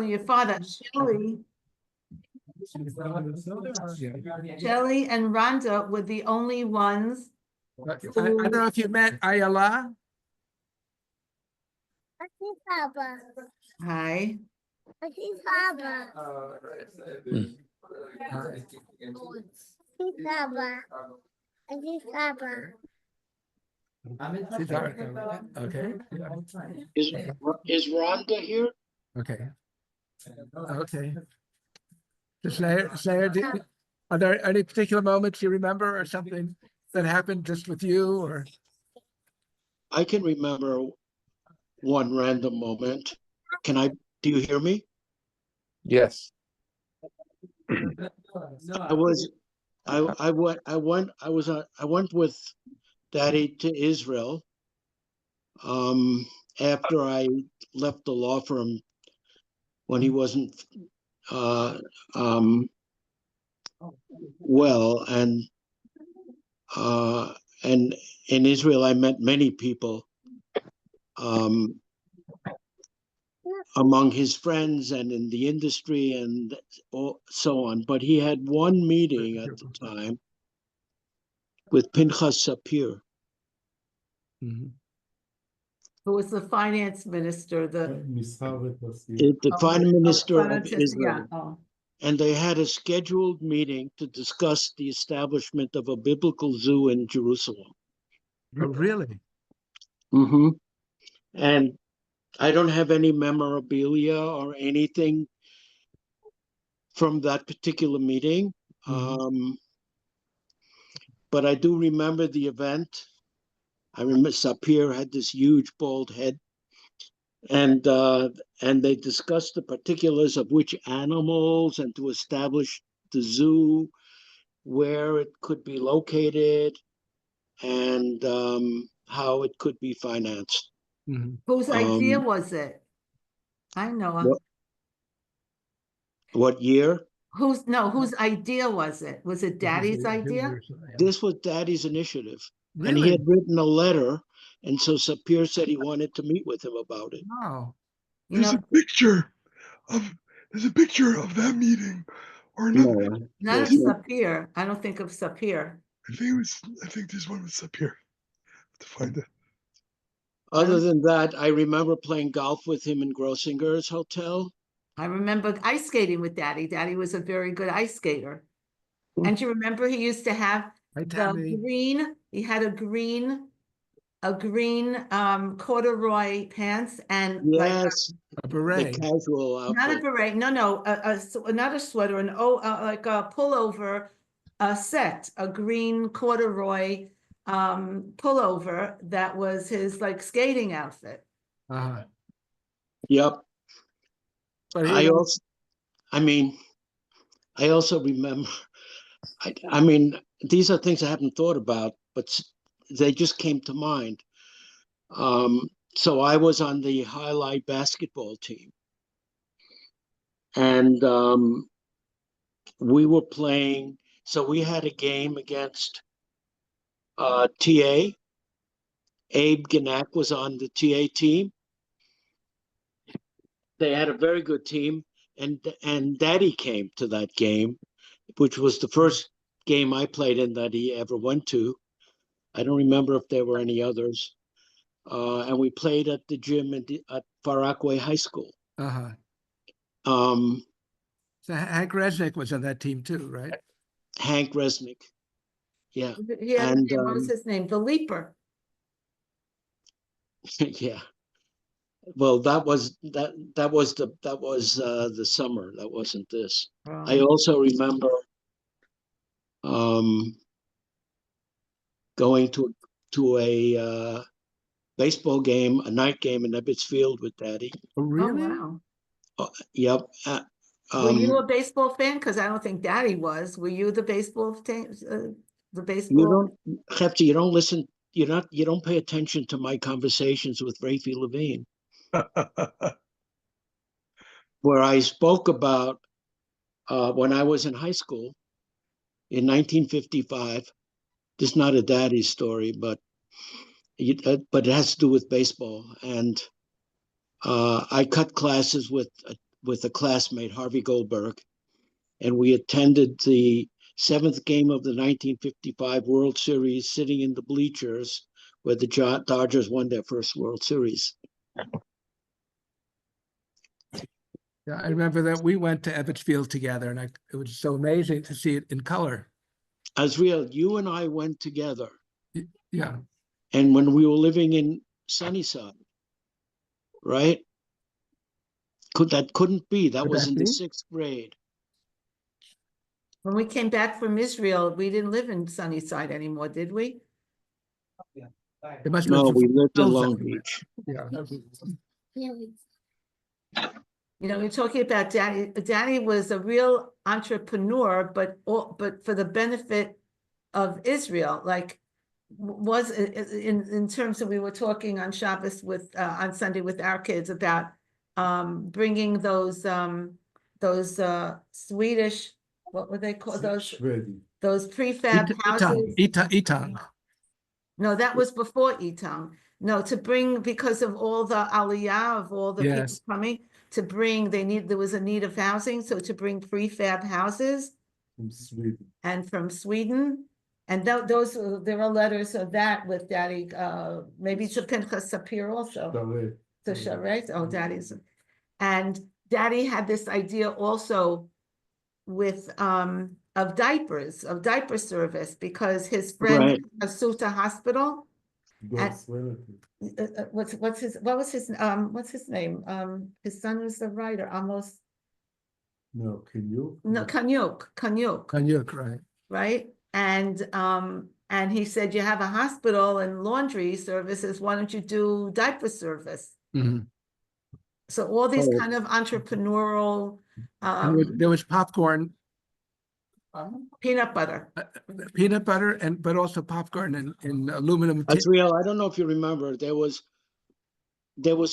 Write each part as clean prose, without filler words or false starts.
your father, Shelley and Rhonda were the only ones. I don't know if you met Ayala. Papa. Hi. Papa. Papa. Okay. Is Rhonda here? Okay. Okay. Just Slayer, are there any particular moments you remember or something that happened just with you or? I can remember one random moment. Do you hear me? Yes. I went with Daddy to Israel after I left the law firm when he wasn't well, and in Israel I met many people among his friends and in the industry and so on. But he had one meeting at the time with Pinchas Sapir. Mm-hmm. Who was the finance minister, the Finance minister of Israel. Yeah. Oh. And they had a scheduled meeting to discuss the establishment of a biblical zoo in Jerusalem. Oh, really? Mm-hmm. And I don't have any memorabilia or anything from that particular meeting. Mm-hmm. But I do remember the event. I remember Sapir had this huge bald head, and they discussed the particulars of which animals and to establish the zoo, where it could be located, and how it could be financed. Mm-hmm. Whose idea was it? I know. What year? Whose idea was it? Was it Daddy's idea? This was Daddy's initiative. Really? And he had written a letter, and so Sapir said he wanted to meet with him about it. Wow. There's a picture of that meeting, or another. No, not of Sapir. I don't think of Sapir. I think there's one with Sapir. To find it. Other than that, I remember playing golf with him in Grossinger's hotel. I remember ice skating with Daddy. Daddy was a very good ice skater. And you remember he used to have he had a green corduroy pants and yes, like a beret. The casual outfit. Not a beret, no, not a sweater, like a pullover set, a green corduroy pullover that was his like skating outfit. Uh-huh. Yep. I also remember, I mean, these are things I haven't thought about, but they just came to mind. So I was on the highlight basketball team, and we were playing. So we had a game against TA. Abe Genack was on the TA team. They had a very good team, and Daddy came to that game, which was the first game I played in that he ever went to. I don't remember if there were any others. And we played at the gym at Far Rockaway High School. Uh-huh. So Hank Resnick was on that team too, right? Hank Resnick. Yeah. And what was his name? The Leaper. Yeah. Well, that was the summer. That wasn't this. Wow. I also remember going to a baseball game, a night game in Ebbets Field with Daddy. Oh, really? Oh, wow. Yep. Were you a baseball fan? Because I don't think Daddy was. Were you the baseball fan? The baseball. You don't listen. You don't pay attention to my conversations with Rafi Levine, where I spoke about when I was in high school in 1955. This is not a Daddy story, but it has to do with baseball. And I cut classes with with a classmate, Harvey Goldberg, and we attended the 7th game of the 1955 World Series, sitting in the bleachers where the Dodgers won their first World Series. Yeah, I remember that we went to Ebbets Field together, and it was so amazing to see it in color. Azriel, you and I went together, Yeah, and when we were living in Sunnyside, right? That couldn't be. That Could was that in the be? 6th grade. When we came back from Israel, we didn't live in Sunnyside anymore, did we? it must have No, been we lived in Phil's Long that we went. Beach. Yeah, You know, you're talking about Daddy. Daddy was a real entrepreneur, but for the benefit of Israel, like was in terms of, we were talking on Shabbos with on Sunday with our kids about bringing those Swedish, what were they called, those prefab houses. Etang. No, that was before Etang. No, to bring, because of all the aliyah of all the people Yes. coming, to bring, there was a need of housing, so to bring prefab houses From Sweden. and from Sweden. And those, there are letters of that with Daddy, maybe to Pinchas Sapir also. To Sharet, oh, Daddy's. And Daddy had this idea also with of diaper service, because his friend Right. Asuta Hospital. God's relative. What's his name? His son was the writer, almost, No, can you? no, Kanyuk, Kanyuk, right? right? And he said, you have a hospital and laundry services, why don't you do diaper service? Mhm. So all these Oh. kind of entrepreneurial, And there was popcorn, peanut butter. peanut butter, but also popcorn in aluminum tin. Azriel, I don't know if you remember, there was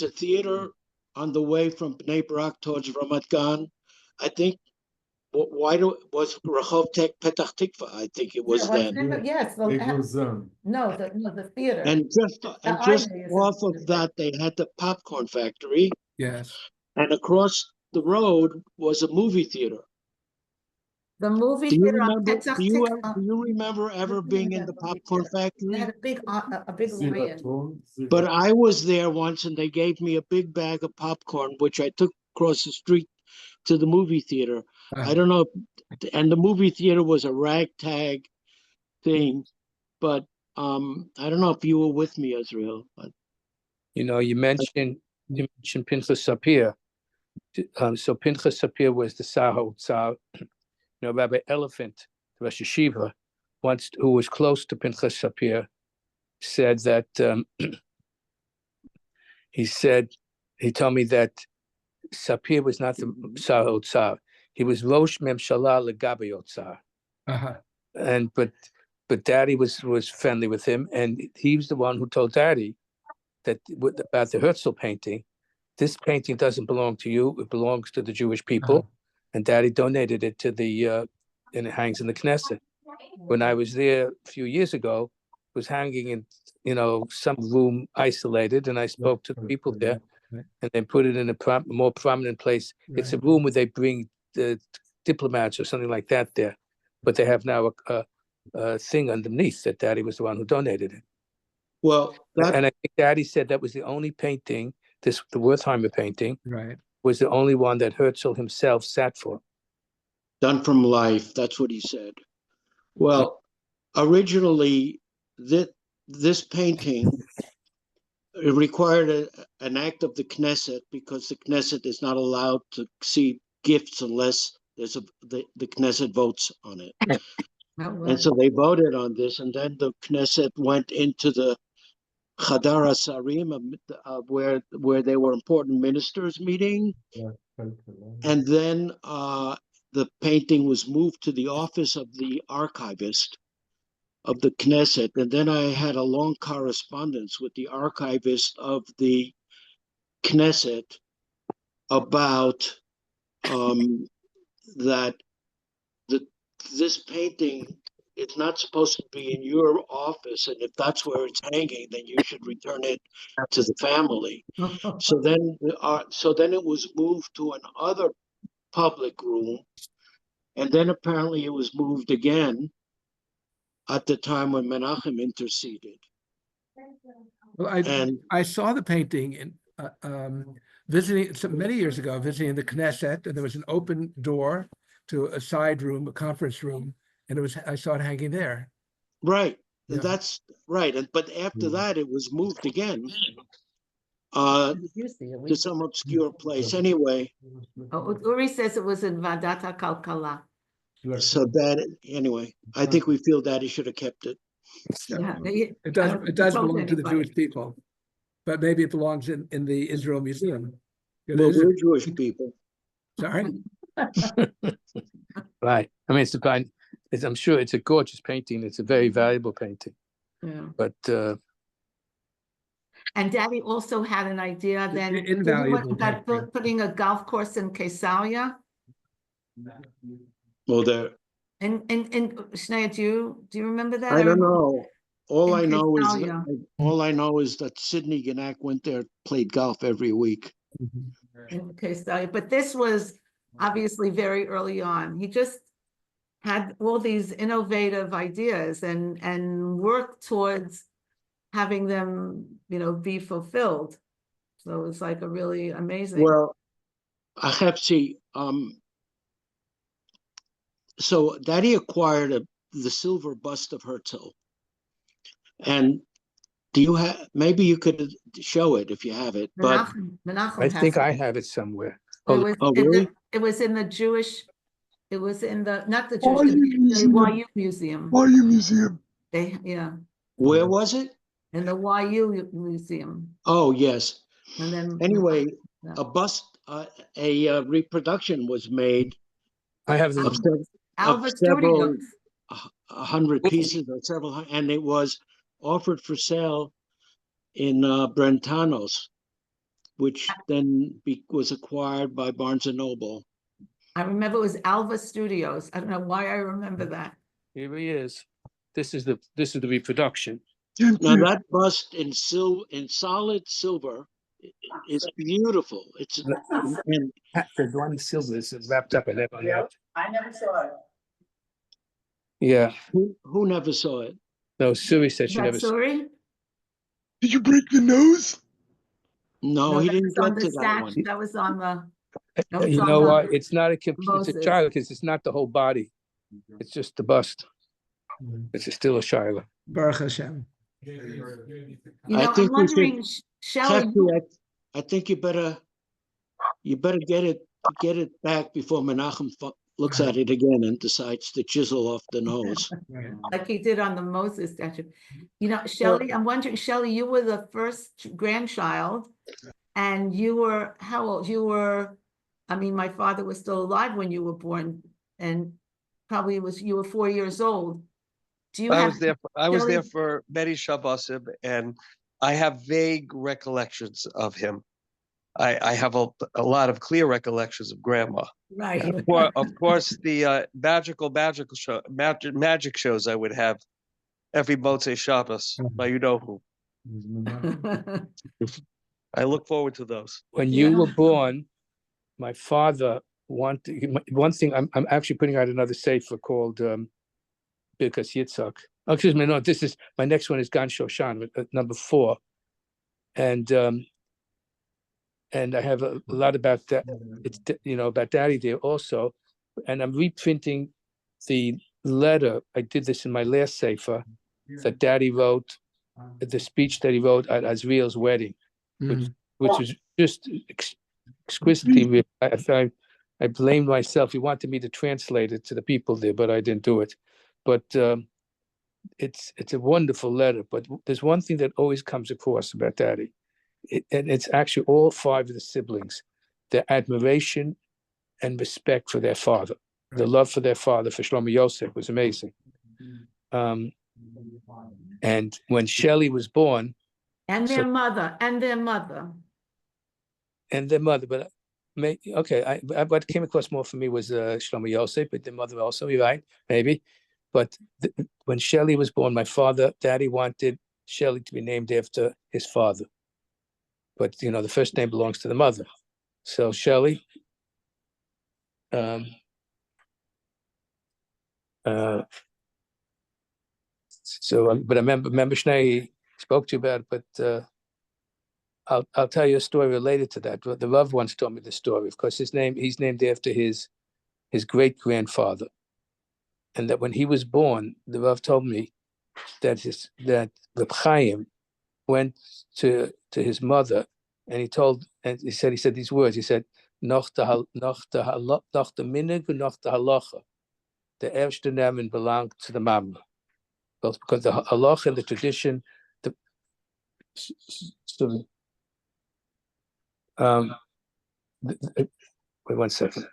a theater on the way from Bnei Brak towards Ramat Gan. I think, was Rehov Petach Tikva, I think it was Yeah, what's then. the- Yes, the theater. And just Ivy is a off of theater. that, they had the popcorn factory, Yes. and across the road was a movie theater. The movie Do you theater on remember? Petach Do you Tikva. remember ever being in the popcorn They factory? had a big lion. But I was there once, and they gave me a big bag of popcorn, which I took across the street to the movie theater. I don't know, and the movie theater was a ragtag thing, but I don't know if you were with me, Israel. But You know, you mentioned Pinchas Sapir. So Pinchas Sapir was the Sahel Tzar. You know, Rabbi Elephant, the Rosh Yeshiva, once, who was close to Pinchas Sapir, said that he told me that Sapir was not the Sahel Tzar. He was Rosh Memshala Legabe Otzar. Uh-huh. And but Daddy was friendly with him, and he was the one who told Daddy that about the Herzl painting. This painting doesn't belong to you; it belongs to the Jewish people. And Daddy donated it to the and it hangs in the Knesset. When I was there a few years ago, it was hanging in some room isolated, and I spoke to the people there, and they put it in a more prominent place. It's a room where they bring the diplomats or something like that there, but they have now a thing underneath that Daddy was the one who donated it. well, And I think Daddy said that was the only painting, the Wertheimer painting, Right. was the only one that Herzl himself sat for. done from life. That's what he said. Well, originally, this painting required an act of the Knesset, because the Knesset is not allowed to see gifts unless the Knesset votes on it. And so they voted on this, and then the Knesset went into the Chadar Asarim, where they were important ministers meeting. And then the painting was moved to the office of the archivist of the Knesset. And then I had a long correspondence with the archivist of the Knesset about that this painting it's not supposed to be in your office, and if that's where it's hanging, then you should return it to the family. So then it was moved to another public room, and then apparently it was moved again at the time when Menachem interceded. Well, And I saw the painting in visiting many years ago, visiting the Knesset, and there was an open door to a side room, a conference room, and I saw it hanging there. right, and Yeah. that's right. And but after that, it was moved again to some obscure place. Anyway, Uri says it was in Vadata Kalkala. so that anyway, I think we feel Daddy should have kept it. Yeah, It does belong to the Jewish people, but maybe it belongs in the Israel Museum. Well, we're Jewish people. Sorry. Right. I mean, I'm sure it's a gorgeous painting. It's a very valuable painting. Yeah. But And Daddy also had an idea then Invaluable about painting. putting a golf course in Caesarea. Well, there. And Shneya, do you remember that? I don't know. All In I know is that Sidney Genack went there, played golf every week. In Caesarea, but this was obviously very early on. He just had all these innovative ideas and worked towards having them, be fulfilled. So it's like a really amazing. Well, I have to see. So Daddy acquired the silver bust of Herzl, and do you have? Maybe you could show it if you have it. But Menachem I think has I it. have it somewhere. really? It was in the Jewish. It was in the not the YU Jewish the Museum. YU Museum. YU Museum. Where was it? In the YU Museum. Oh, yes. And then Anyway, yeah. a bust, a reproduction was made I have of, the Alva several Studios. 100 pieces or several, and it was offered for sale in Brentanos, which then was acquired by Barnes and Noble. I remember it was Alva Studios. I don't know why I remember that. Here he is. This is the reproduction. Now that bust in solid silver is beautiful. It's and The one silver is wrapped up in it. I never saw it. Yeah. who never saw it? No, Suri said she never saw it. Sorry? Did you break the nose? No, he didn't get to that statue. one. That was on the. You know what? It's not it's a Moses. child because it's not the whole body. It's just the bust. It's still a Shiloh. Baruch Hashem. I I'm think we wondering, Shelley, Kathy, I think you better get it back before Menachem looks at it again and decides to chisel off the nose. like he did on the Moses statue. Shelley, I'm wondering, Shelley, you were the first grandchild, and you were how old? My father was still alive when you were born, and probably you were 4 years old. Do you I have? was there. I was there Shelley- for many Shabbosim, and I have vague recollections of him. I have a lot of clear recollections of Grandma. Right. Of course, the magic shows I would have every Motzei Shabbos by you know who. I look forward to those. When you Yeah. were born, my father wanted one thing. I'm actually putting out another sefer called Birkas Yitzchak. Oh, excuse me, no. This is my next one is Gan Shoshana, number 4, and I have a lot about that. It's about Daddy there also, and I'm reprinting the letter. I did this in my last sefer that Daddy wrote, the speech that he wrote at Azriel's wedding, which was just exquisitely. I blamed myself. He wanted me to translate it to the people there, but I didn't do it. But it's a wonderful letter. But there's one thing that always comes across about Daddy. And it's actually all 5 of the siblings, their admiration and respect for their father. The love for their father, for Shlomo Yosef, was amazing. And when Shelley was born, and their mother. But what came across more for me was Shlomo Yosef, but their mother also, you're right, maybe. But when Shelley was born, Daddy wanted Shelley to be named after his father. But, the first name belongs to the mother. So Shelley, but I remember Schnee, he spoke to you about it, but I'll tell you a story related to that. The Rav once told me the story. Of course, he's named after his great-grandfather. And that when he was born, the Rav told me that Reb Chaim went to his mother, and he said these words. He said, "Noch the minig und noch the halacha. The erste Namen belonged to the mama, both because the halacha and the tradition." Wait 1 second.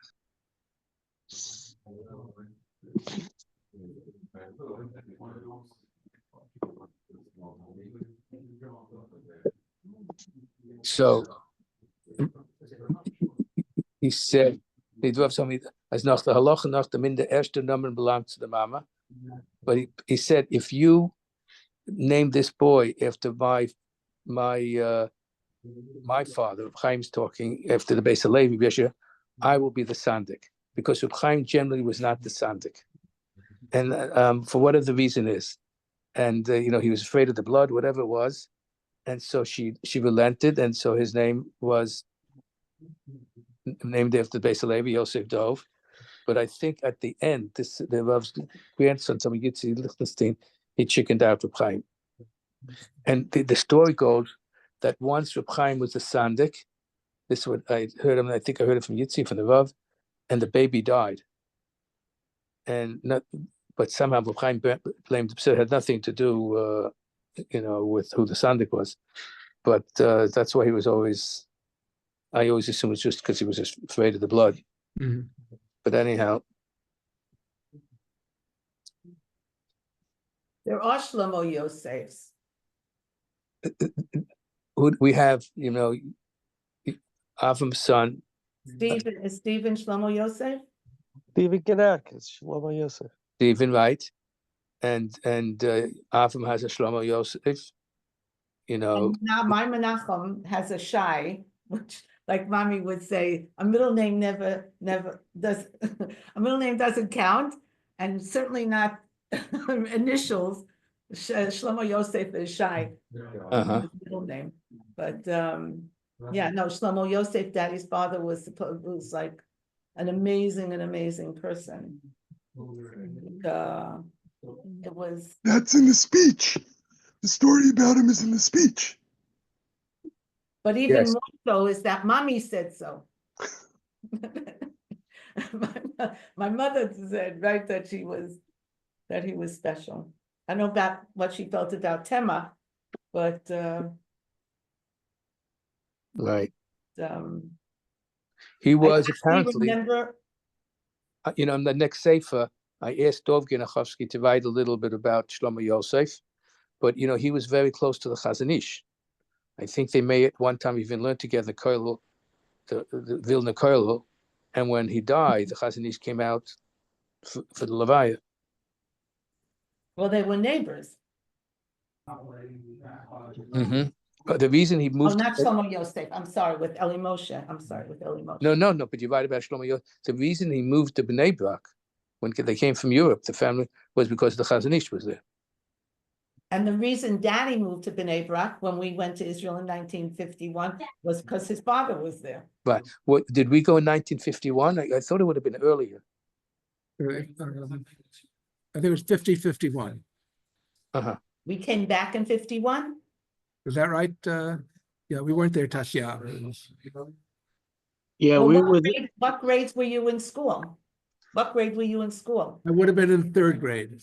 So he said, the Dwarf told me, as nach the halacha, nach the min, the erste Namen belongs to the mama. But he said, if you name this boy after my father, Chaim's talking, after the Beis Halevi, I will be the Sandik, because Chaim generally was not the Sandik. And for whatever the reason is, and he was afraid of the blood, whatever it was, and so she relented, and so his name was named after Beis Halevi, Yosef Dov. But I think at the end, the Rav's grandson, some Yitzi Lichtenstein, he chickened out Reb Chaim. And the story goes that once Reb Chaim was a Sandik, this is what I heard him, I think I heard it from Yitzi, from the Rav, and the baby died. But somehow Reb Chaim blamed himself. It had nothing to do, with who the Sandik was. But that's why I always assumed it's just because he was just afraid of the blood. Mhm. But anyhow. There are Shlomo Yosefs. We have, Avram's son. Is Stephen Shlomo Yosef? David Genack is Shlomo Yosef. Stephen, right? And Avram has a Shlomo Yosef. And now my Menachem has a Shai, which, like mommy would say, a middle name never does. A middle name doesn't count, and certainly not initials. Shlomo Yosef is Shai, his middle name. But yeah, no, Shlomo Yosef, Daddy's father, was like an amazing person. It was. That's in the speech. The story about him is in the speech. But even Yes. more so is that mommy said so. My mother said, right, that he was special. I don't know about what she felt about Tema, but Right. He was apparently, remember. in the next Sefer, I asked Dov Genachowski to write a little bit about Shlomo Yosef, but he was very close to the Chazon Ish. I think they may at one time even learn together the Vilna Koilel, and when he died, the Chazon Ish came out for the Levaya. Well, they were neighbors. Mm-hmm. But the reason he Oh, moved. not Shlomo Yosef. I'm sorry, with Eli Moshe. No. But you're right about Shlomo Yosef. The reason he moved to Bnei Brak when they came from Europe, the family, was because the Chazon Ish was there. And the reason Daddy moved to Bnei Brak when we went to Israel in 1951 was because his father was there. Right. What did we go in 1951? I thought it would have been earlier. I think it was 50-51. We came back in 51. Was that right? Yeah, we weren't there, Tasya. Yeah, Well, we were. what grades were you in school? What grade were you in school? I would have been in third grade.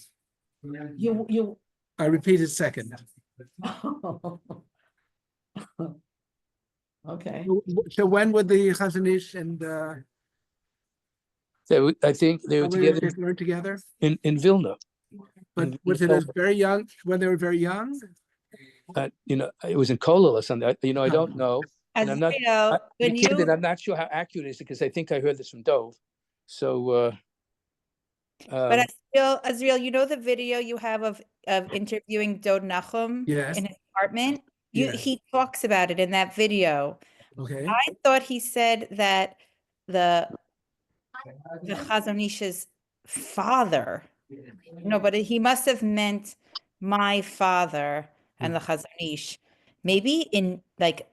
You. I repeated second. Okay. So when would the Chazon Ish and I think they were together learn together? in Vilna. But was it as very young, when they were very young? It was in Kolel or something. I don't know. And I'm not. When I'm not sure how accurate it is because I think I heard this from Dove. So But Um, Azriel, you know the video you have of interviewing Dod Nachum Yes. in his apartment? Yes. He talks about it in that video. Okay. I thought he said that the Chazon Ish's father. No, but he must have meant my father and the Chazon Ish. Maybe in like,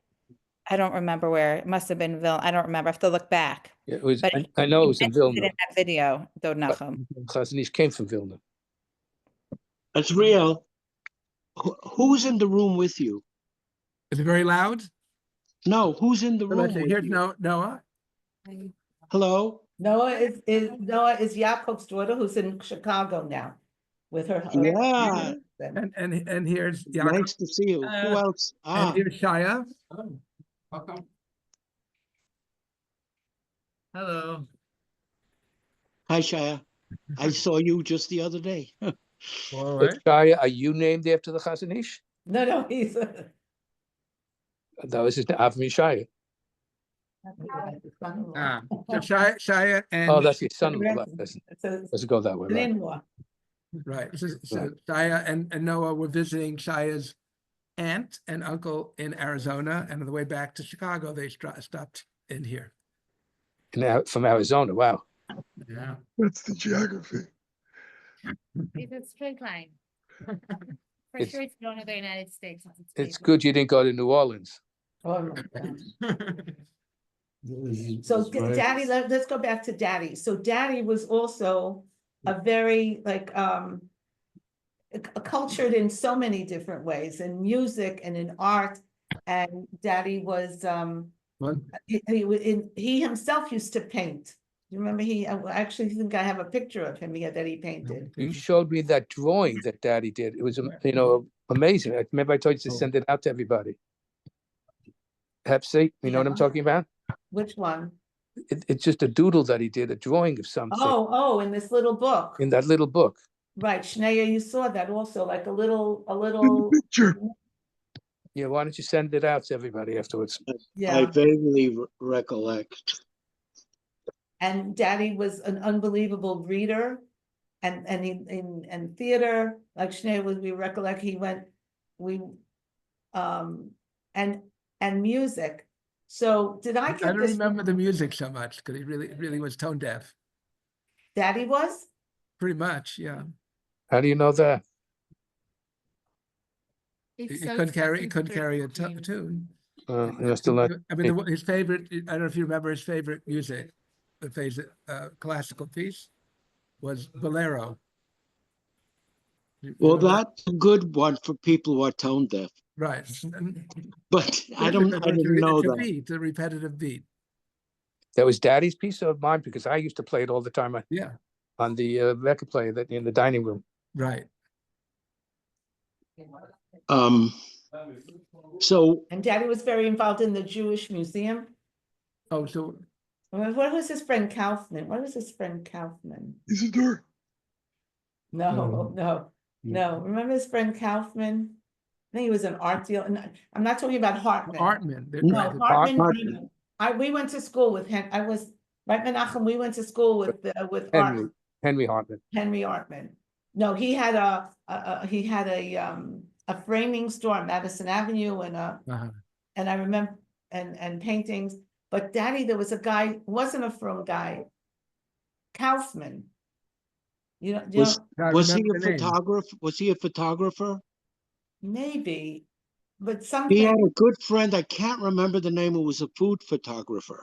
I don't remember where. It must have been Vilna. I don't remember. I have to look back. it was, But I know it was in mentioned it Vilna. in that video, Dod but Nachum. Chazon Ish came from Vilna. It's real. Who's in the room with you? Is it very loud? No, who's in the So let's room see, with here's you? Noah. Hello? Noah is Yaakov's daughter who's in Chicago now with her. Yeah. And here's Yaakov. Nice to see you. Who else? And Ah, here's Shaya. Welcome. Hello. hi, Shaya. I saw you just the other day. All But right. Shaya, are you named after the Chazon Ish? No, he's. That was his name, Avram Shaya. So Shaya and Oh, that's your son-in-law. Doesn't go that way, right? In-law. right. So Shaya and Noah were visiting Shaya's aunt and uncle in Arizona, and on the way back to Chicago, they stopped in here. From Arizona. Wow. Yeah. That's the geography. It's a straight line. For It's- sure, it's going to the United States. It's good you didn't go to New Orleans. Oh, my God. So Daddy, let's go back to Daddy. So Daddy was also a very cultured in so many different ways, in music and in art. And Daddy was What? he himself used to paint. You remember I actually think I have a picture of him that he painted. You showed me that drawing that Daddy did. It was, amazing. I remember I told you to send it out to everybody. Hepsi, you know what I'm Yeah. talking about? Which one? It's just a doodle that he did, a drawing of something In this little book. in that little book. Right, Shneya, you saw that also, like a In little, the picture. Yeah, why don't you send it out to everybody afterwards? I yeah. vaguely recollect. And Daddy was an unbelievable reader, and he in theater, like Shneya was, we recollect, and music. So did I I get don't this? remember the music so much because he really was tone deaf. Daddy was? Pretty much, yeah. How do you know that? He couldn't carry a tune. Still not. I mean, his favorite, I don't know if you remember his favorite music, the favorite classical piece was Bolero. You Well, know that? that's a good one for people who are tone deaf, Right. but I didn't know It's a that. beat, a repetitive beat. That was Daddy's piece of mine because I used to play it all the time Yeah, on the record player that in the dining room. right. So And Daddy was very involved in the Jewish Museum. Oh, so What was his friend Kaufman? What was his friend Kaufman? Isidore. No. Remember his friend Kaufman? I think he was an art dealer. And I'm not talking about Hartman. Hartman. No, Right. Hartman. We went to school with him. Right, Menachem, we went to school with Henry Hartman. Henry Hartman. No, he had a framing store on Madison Avenue and I remember and paintings. But Daddy, there was a guy, wasn't a frum guy, Kaufman. was he a photographer? Was he a photographer? Maybe, but He something. had a good friend. I can't remember the name. It was a food photographer.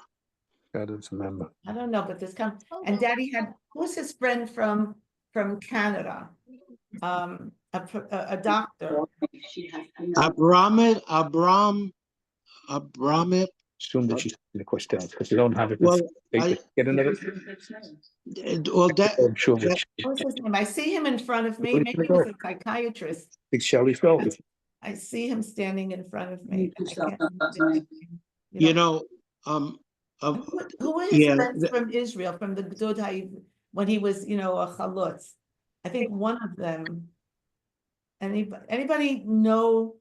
I don't remember. I don't know, but and Daddy who's his friend from Canada? A doctor. Abramit. Assume that she's in the question because you don't have it. Well, Get another. I'm sure which. What's his name? I see him in front of me. Maybe he was a psychiatrist. Big Shelley Phil. I see him standing in front of me. Who are his friends from Israel, from the Gdud when he was, a chalutz? I think one of them. Anybody know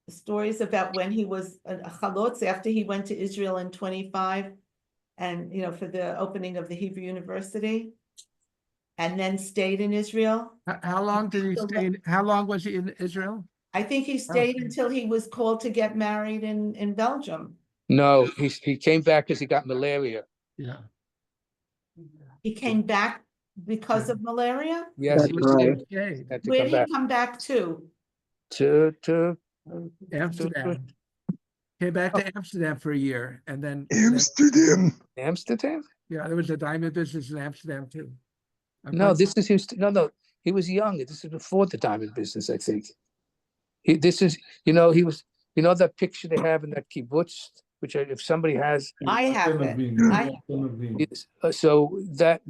stories about when he was a chalutz after he went to Israel in 25, and for the opening of the Hebrew University, and then stayed in Israel. How long did he So stay? How long was he in Israel? I think he stayed until he was called to get married in Belgium. No, he came back because he got malaria. Yeah. He came back because of malaria. Yes, he That's was right. Okay. had to Where come did back he come back to? to Amsterdam. Came back to Amsterdam for a year, and then Amsterdam. Amsterdam. yeah, there was a diamond business in Amsterdam too. No, this is his. No. He was young. This is before the diamond business, I think. This is, he was, that picture they have in that kibbutz, which if somebody has, I have it. I, so that,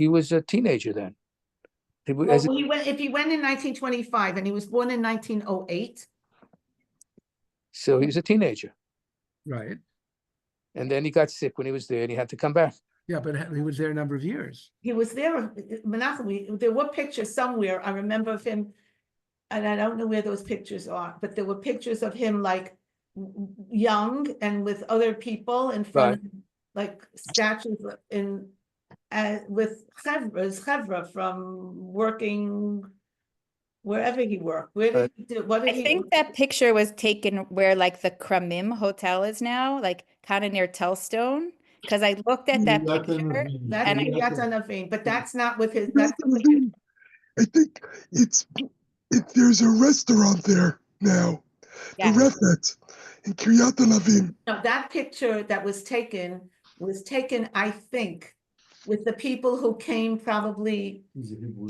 he was a teenager then. well, he went, if he went in 1925 and he was born in 1908, So he was a teenager. Right. And then he got sick when he was there and he had to come back. Yeah, but he was there a number of years. he was there, Menachem, there were pictures somewhere, I remember of him, and I don't know where those pictures are, but there were pictures of him like young and with other people in front of, like statues in, with chevra from working wherever he worked. Where did he do, what I did he? think that picture was taken where like the Kramim Hotel is now, like kind of near Tellstone. Because I looked at that picture. That's And Kiryat Anavim, but that's not with his, Kiryat that's, Anavim. I think there's a restaurant there now. Yeah. The Refet in Kiryat Anavim. no, that picture that was taken, I think, with the people who came probably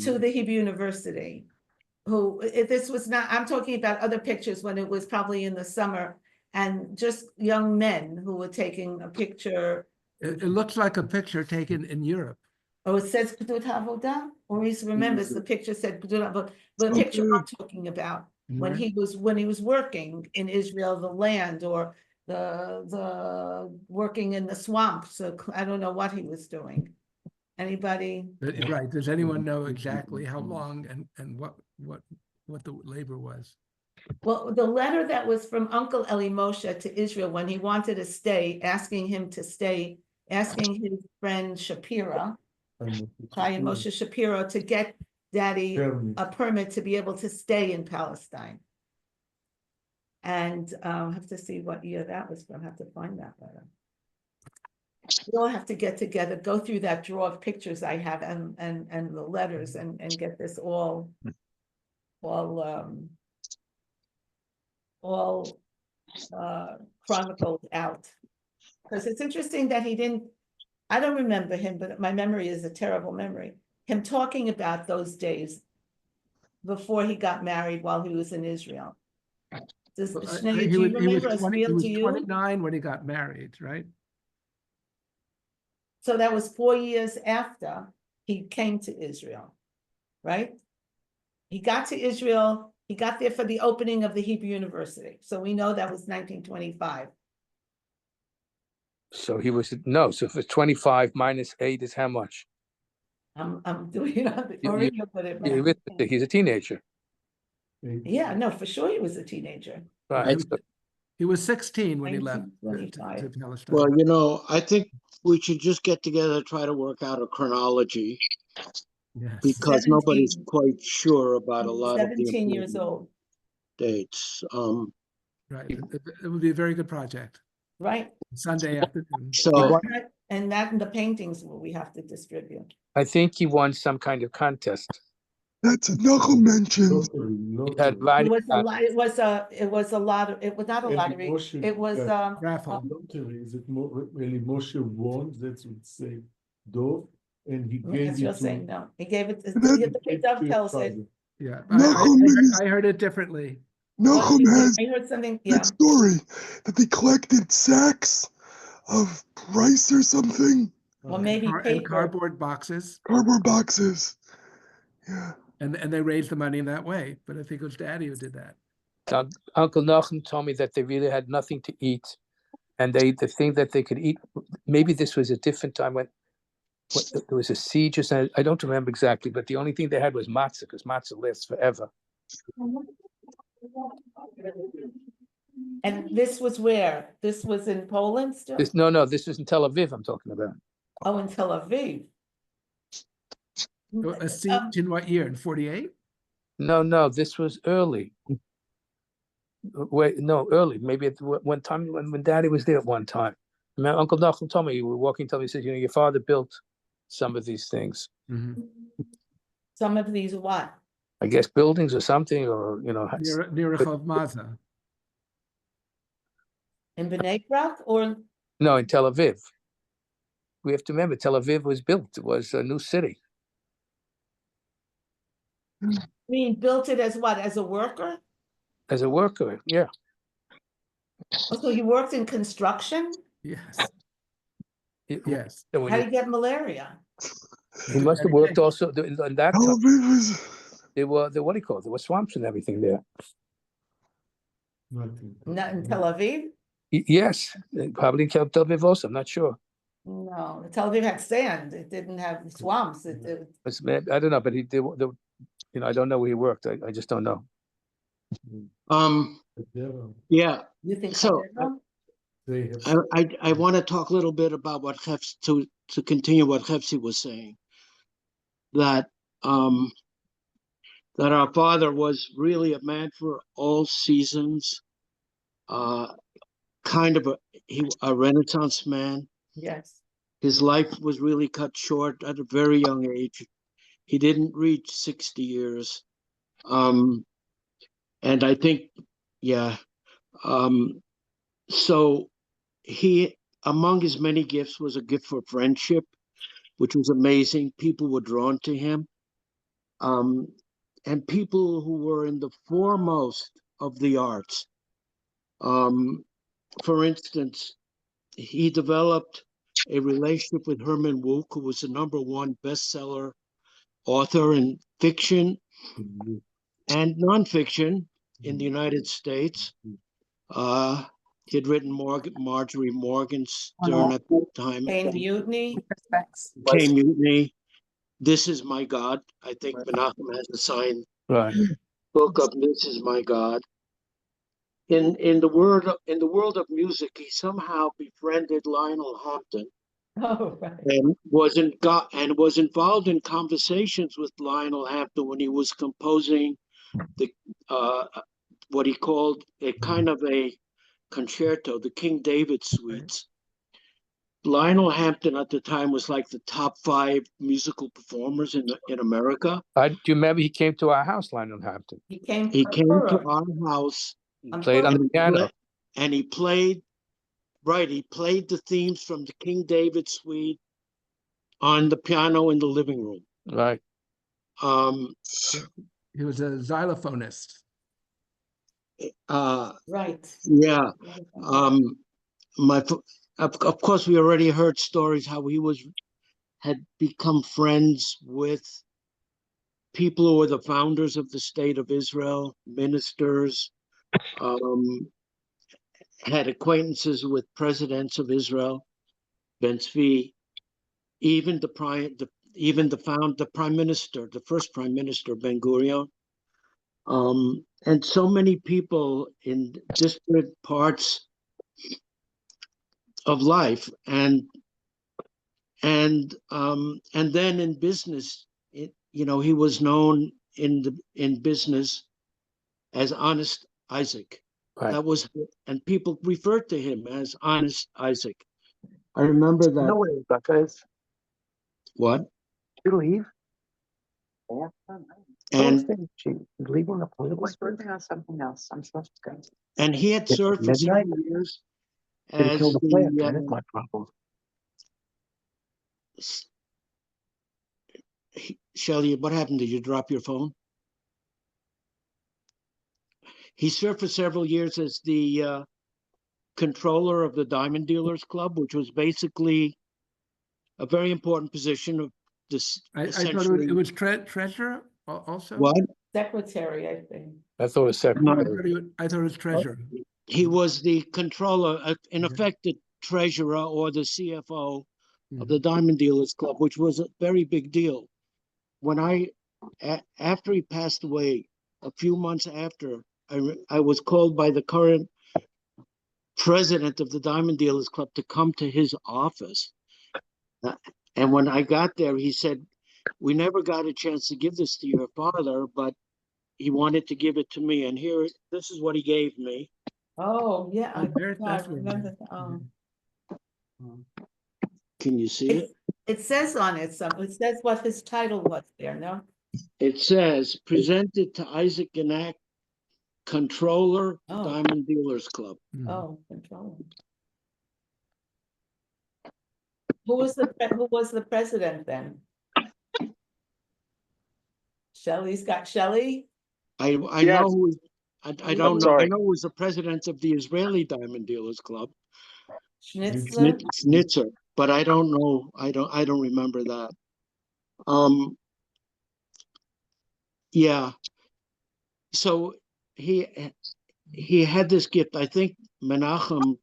to the Hebrew University. Who, if this was not, I'm talking about other pictures when it was probably in the summer, and just young men who were taking a picture. It looks like a picture taken in Europe. Oh, it says Kedut Havodah, or he remembers the picture said Kedut Havodah, but the picture I'm talking about, when he was working in Israel, the land, or the working in the swamps, so I don't know what he was doing. Anybody? Right. Does anyone know exactly how long and what the labor was? Well, the letter that was from Uncle Eli Moshe to Israel when he wanted to stay, asking him to stay, asking his friend Shapira, Chaim Moshe Shapiro, to get Daddy a permit to be able to stay in Palestine. And I have to see what year that was from. I have to find that letter. We all have to get together, go through that drawer of pictures I have and the letters and get this all chronicled out. Because it's interesting that he didn't, I don't remember him, but my memory is a terrible memory. Him talking about those days before he got married while he was in Israel. Does, Shnei, do you remember us he was to you? 29 when he got married, right? So that was 4 years after he came to Israel, right? He got to Israel, he got there for the opening of the Hebrew University. So we know that was 1925. So he was, no, so if it's 25 minus 8 is how much? I'm doing it on the original, but it meant- He's a teenager. yeah, no, for sure he was a teenager. Right. He was 16 when he left to 1925. Palestine. Well, I think we should just get together, try to work out a chronology, Yes. because 17. nobody's quite sure about a lot of the 17 years important old, dates. Right. It would be a very good project. right? Sunday afternoon. So And that and the paintings we have to distribute. I think he won some kind of contest. That's a knuckle mention. He had It writing was a on- lot, it was a lot of, it was not a lottery, it was, Raffle. Is it really Moshe won? That's what say Dov, and he gave as it you're to. saying, no, he gave it, the dovetail said. Yeah. Nachum I heard it differently. Nachum has I heard something, yeah, that story that they collected sacks of rice or something, well, maybe And paper, cardboard boxes. cardboard boxes. Yeah. And they raised the money in that way. But I think it was Daddy who did that. Uncle Nachum told me that they really had nothing to eat, and the thing that they could eat, maybe this was a different time when there was a siege or something. I don't remember exactly, but the only thing they had was matzah, because matzah lasts forever. and this was where, this was in Poland still? No, this was in Tel Aviv I'm talking about. Oh, in Tel Aviv, A siege in what year? In 48? No, this was early. Wait, no, early. Maybe at one time when Daddy was there at one time. Remember, Uncle Nachum told me, you were walking, told me, he said, your father built some of these things. Mhm. Some of these what? I guess buildings or something, or Near Rechav Maza. In Bnei Brak or? no, in Tel Aviv. We have to remember, Tel Aviv was built. It was a new city. I mean, built it as what? As a worker? As a worker, yeah. Oh, so he worked in construction? Yes. It- Yes. so when How you- do you get malaria? he must have worked also in that Tel time. Aviv was There were what do you call it? There were swamps and everything there. Not in Tel Aviv? Yes, probably in Tel Aviv also. I'm not sure. No, Tel Aviv had sand. It didn't have swamps. I don't know, but I don't know where he worked. I just don't know. Yeah, You think so Havera? They have I want to talk a little bit about what to continue what Hefsi was saying. That that our father was really a man for all seasons, kind of a Renaissance man. Yes. His life was really cut short at a very young age. He didn't reach 60 years. And I think, yeah. So he, among his many gifts, was a gift for friendship, which was amazing. People were drawn to him. And people who were in the foremost of the arts. For instance, he developed a relationship with Herman Wouk, who was the #1 bestseller author in fiction and nonfiction in the United States. He had written Marjorie Morgenstern at the time. Pain Mutiny. Came Mutiny. This Is My God. I think Menachem has a signed Right. book of This Is My God. In the world of music, he somehow befriended Lionel Hampton Oh, right. and was involved in conversations with Lionel Hampton when he was composing the what he called a kind of a concerto, the King David suites. Lionel Hampton at the time was like the top 5 musical performers in America. Do you remember he came to our house, Lionel Hampton? He came to our house. He played on the piano. And he played the themes from the King David suite on the piano in the living room. Right. He was a xylophonist. Right. Yeah. Of course, we already heard stories how he had become friends with people who were the founders of the state of Israel, ministers, had acquaintances with presidents of Israel, Ben Tzvi, even the prime minister, the first prime minister, Ben Gurion, and so many people in disparate parts of life, and then in business, he was known in business as Honest Isaac. Right. That was, and people referred to him as Honest Isaac. I remember that. No way, guys. What? Did you leave? Yeah. And leaving the I was working on something else. I'm supposed to go. and he had served for several years as my problem. Shelley, what happened? Did you drop your phone? He served for several years as the controller of the Diamond Dealers Club, which was basically a very important position of this. I thought it was treasurer also. What? Secretary, I think. I thought it was secretary. I thought it was treasurer. He was the controller, in effect, the treasurer or the CFO of the Diamond Dealers Club, which was a very big deal. When after he passed away, a few months after, I was called by the current president of the Diamond Dealers Club to come to his office. And when I got there, he said, we never got a chance to give this to your father, but he wanted to give it to me, and here, this is what he gave me. Oh, yeah, Oh, there- I that's what it remember. is. Can you see it? It says on it, it says what his title was there, no? It says, presented to Isaac Genack, Controller, Oh. Diamond Dealers Club. Mhm. Oh, control. Who was the president then? Shelley's got Shelley? I Yes. know who, I I'm don't know, I sorry. know who was the president of the Israeli Diamond Dealers Club, Schnitzler? Snitzer, but I don't know, I don't remember that. Yeah, so he had this gift. I think Menachem,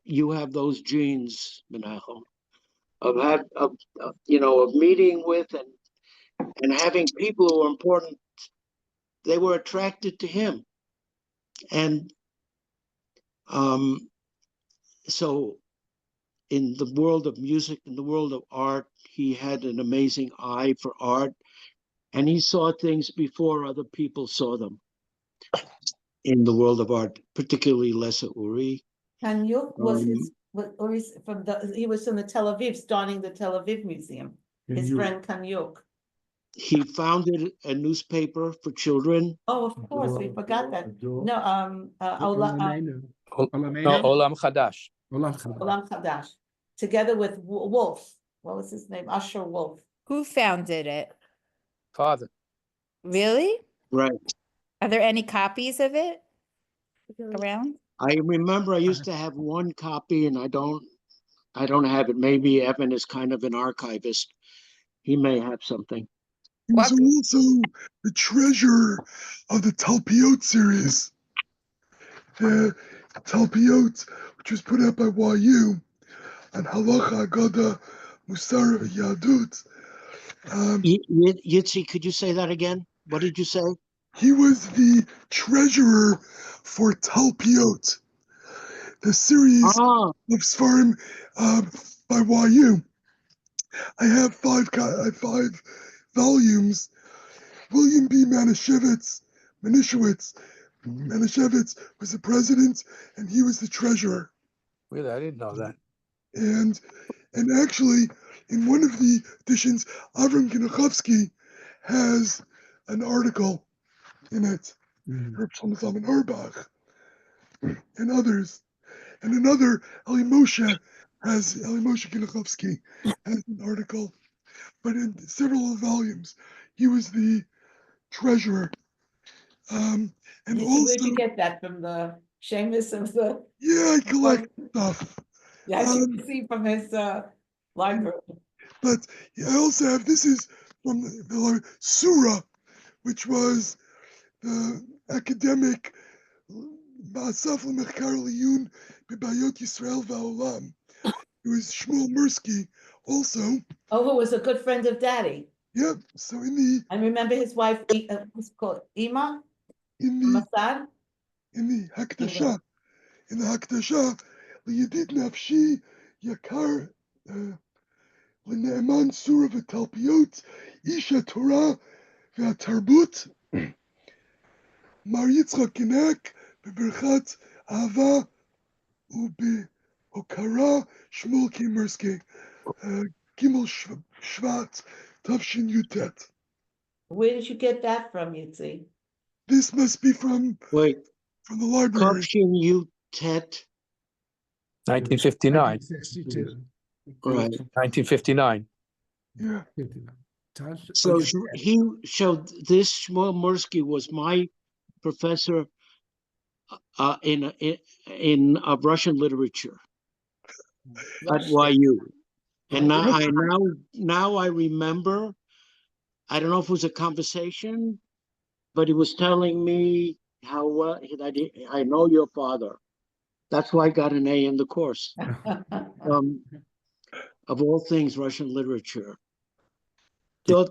you have those genes, Menachem, of meeting with and having people who are important. They were attracted to him, and so in the world of music, in the world of art, he had an amazing eye for art, and he saw things before other people saw them in the world of art, particularly Lesa Uri. Kanyuk was his, Um, or he's he was from the Tel Aviv, starting the Tel Aviv Museum. His Kanyuk. friend Kanyuk. He founded a newspaper for children. Oh, of course, we forgot that. No, Olamenu. No, Olam Chadash. Olam Chadash. Olam Chadash, together with Wolf. What was his name? Usher Wolf. Who founded it? Father. Really? Right. Are there any copies of it around? I remember I used to have one copy, and I don't have it. Maybe Evan is kind of an archivist. He may have something. He was What? also the treasurer of the Talpiot series. The Talpiot, which was put out by YU, on Halacha, Agoda, Musar, Yadut. Yitzi, could you say that again? What did you say? He was the treasurer for Talpiot, the series Ah, of Sfarim by YU. I have five volumes. William B. Manischewitz was the president, and he was the treasurer. Really, I didn't know that. And actually, in one of the editions, Avram Genachowski has an article in it. Herb Shlomo Zalman Auerbach and others. And another, Eli Moshe Genachowski has an article. But in several volumes, he was the treasurer. And Where'd also, you get that from the Seamus of the? yeah, I collect stuff. Yes, you can see from his library. But I also have, this is from the Surah, which was the academic Ma'asaf L'Mechkar Liyun B'Bayot Yisrael V'Olam. It was Shmuel Mirsky also. Oh, who was a good friend of Daddy. Yep. So in the I remember his wife, what's it called, Ima? in the Masad? Hakdasha, L'Yedid Nafshi Yakar L'Ne'eman Surah V'Talpiot Isha Torah V'Tarbut Mar Yitzchak Genack B'Berchat Ahava U'Be'Okara Shmuel Mirsky Gimel Shvat Tavshin Yutet. Where did you get that from, Yitzi? This must be from wait, the library. Kopshin Utet. 1959. 1962. Right. 1959. Yeah. So he showed this. Shmuel Mirsky was my professor in Russian literature at YU, and now I remember. I don't know if it was a conversation, but he was telling me how I know your father. That's why I got an A in the course. Of all things, Russian literature. Those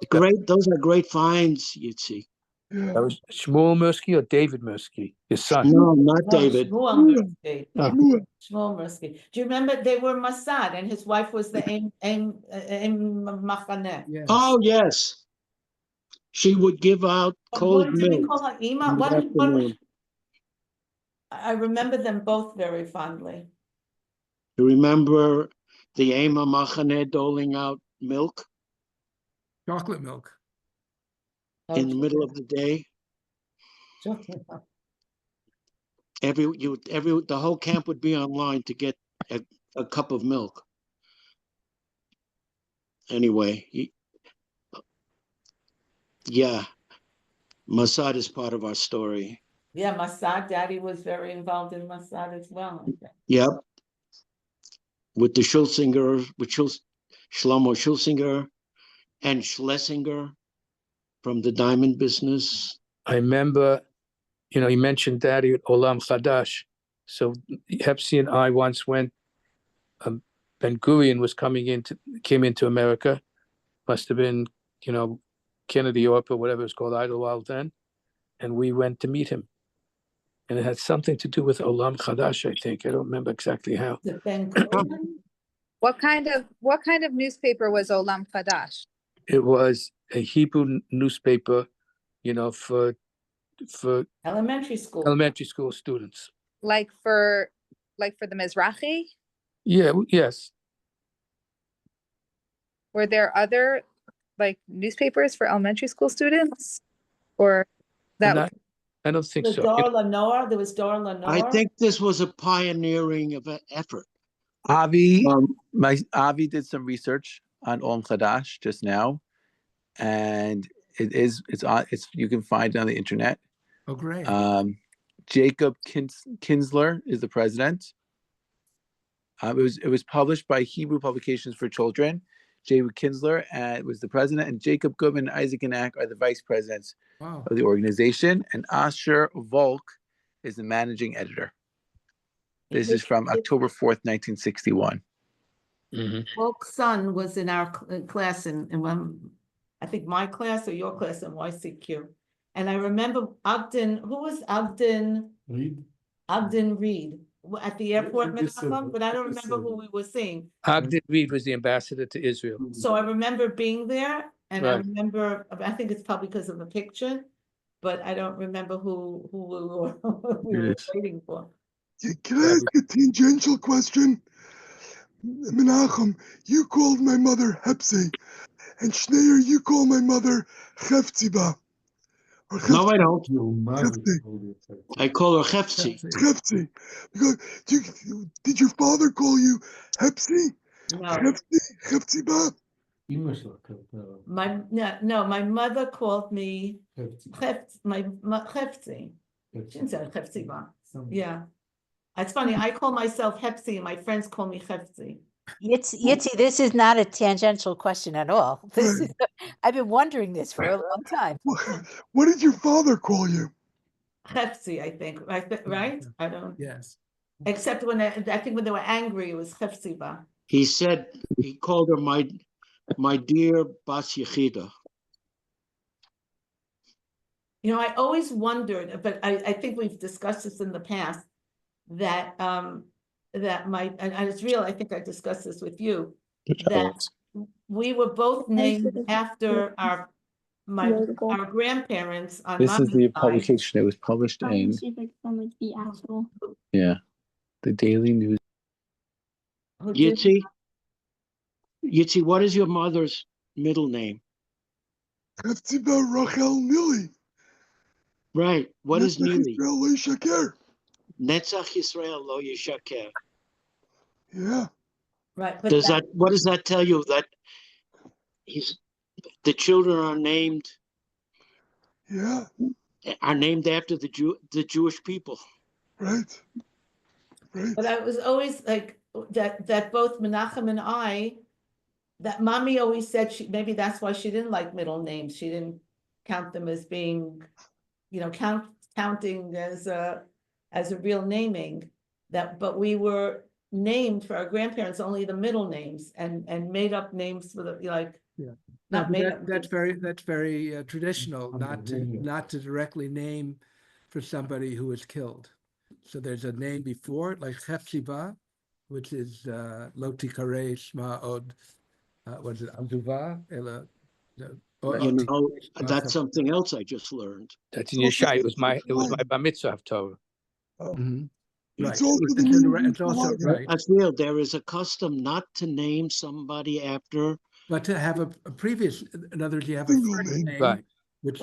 are great finds, Yitzi. Yeah. That was Shmuel Mirsky or David Mirsky, his son. No, not No, David. Shmuel Mirsky. Oh, Shmuel. Shmuel Mirsky. Do you remember they were Mossad and his wife was the Aim Machaneh? Yes. Oh, yes. She would give out cold What did we milk call her? in Ima? the What was, afternoon. I remember them both very fondly. You remember the Ema Machaneh doling out milk Chocolate milk. in the middle of the day? The whole camp would be online to get a cup of milk. Anyway, yeah, Mossad is part of our story. Yeah, Mossad, Daddy was very involved in Mossad as well, I think. Yep. With the Schulsinger, with Shlomo Schulsinger and Schlesinger from the diamond business. I remember, you mentioned Daddy at Olam Chadash. So Hepsi and I once went, Ben Gurion came into America, must have been, Kennedy Orp or whatever it's called, Idlewild then. And we went to meet him. And it had something to do with Olam Chadash, I think. I don't remember exactly how. The Ben Gurion? What kind of newspaper was Olam Chadash? It was a Hebrew newspaper, for Elementary school. elementary school students. Like for the Mizrahi? Yeah, yes. Were there other newspapers for elementary school students? Or that I don't think The so. Dor Lenore, there was Dor Lenore. I think this was a pioneering of an effort. Avi, Avi did some research on Olam Chadash just now, and it's you can find it on the internet. Oh, great. Jacob Kinsler is the president. It was published by Hebrew Publications for Children. Jacob Kinsler was the president, and Jacob Goodman and Isaac Genack are the vice presidents of the organization, and Asher Volk is the managing editor. This is from October 4th, 1961. Mm-hmm. Volk's son was in our class in I think my class or your class in YCQ. And I remember Ogden, who was Ogden? Reed. Ogden Reed at the airport, It is Menachem, but I don't remember so. who we were seeing. Ogden Reed was the ambassador to Israel. So I remember being there and I Right. remember, I think it's probably because of the picture, but I don't remember who we were waiting for. Can I ask a tangential question? Menachem, you called my mother Hepsi, and Schneier, you call my mother Hefziba. No, I don't. Your mother. I call her Hefzi. Hefzi. Because did your father call you Hepsi? No, Hefziba? my mother called me Hefzi. She didn't say Hefziba. Yeah. It's funny, I call myself Hepsi and my friends call me Hefzi. Yitzi, this is not a tangential question at all. I've been wondering this for a long time. What did your father call you? Hefzi, I think, right? I don't. Yes. Except when I think when they were angry, it was Hefziba. He called her my dear Bas Yechida. I always wondered, but I think we've discussed this in the past, that and it's real, I think I discussed this with you, that we were both named after our grandparents on This is mommy's the side. publication. It was published in the Daily News. Yitzi, what is your mother's middle name? Hefziba Rachel Nili. Right. What is Nili? Netzach Yisrael lo yishaker. Yeah. Right. But what does that tell you? That the children are named. Yeah. Are named after the Jewish people. Right. Right. But I was always like that both Menachem and I, that mommy always said maybe that's why she didn't like middle names. She didn't count them as being, counting as a real naming. But we were named for our grandparents only the middle names and made up names for the, like, Yeah. not but made that, up. that's very traditional, not to directly name for somebody who was killed. So there's a name before it, like Hefziba, which is Lo Tikare Shma Od, was it Amduva? You know, that's something else I just learned. That's in Yeshai. It was my bar mitzvah of Torah. Mhm. Right. It's also the It's, name it's also of right, That's real. There is a custom not to name somebody after. but to have a previous, in other words, you have a Single first name. name, Right. which,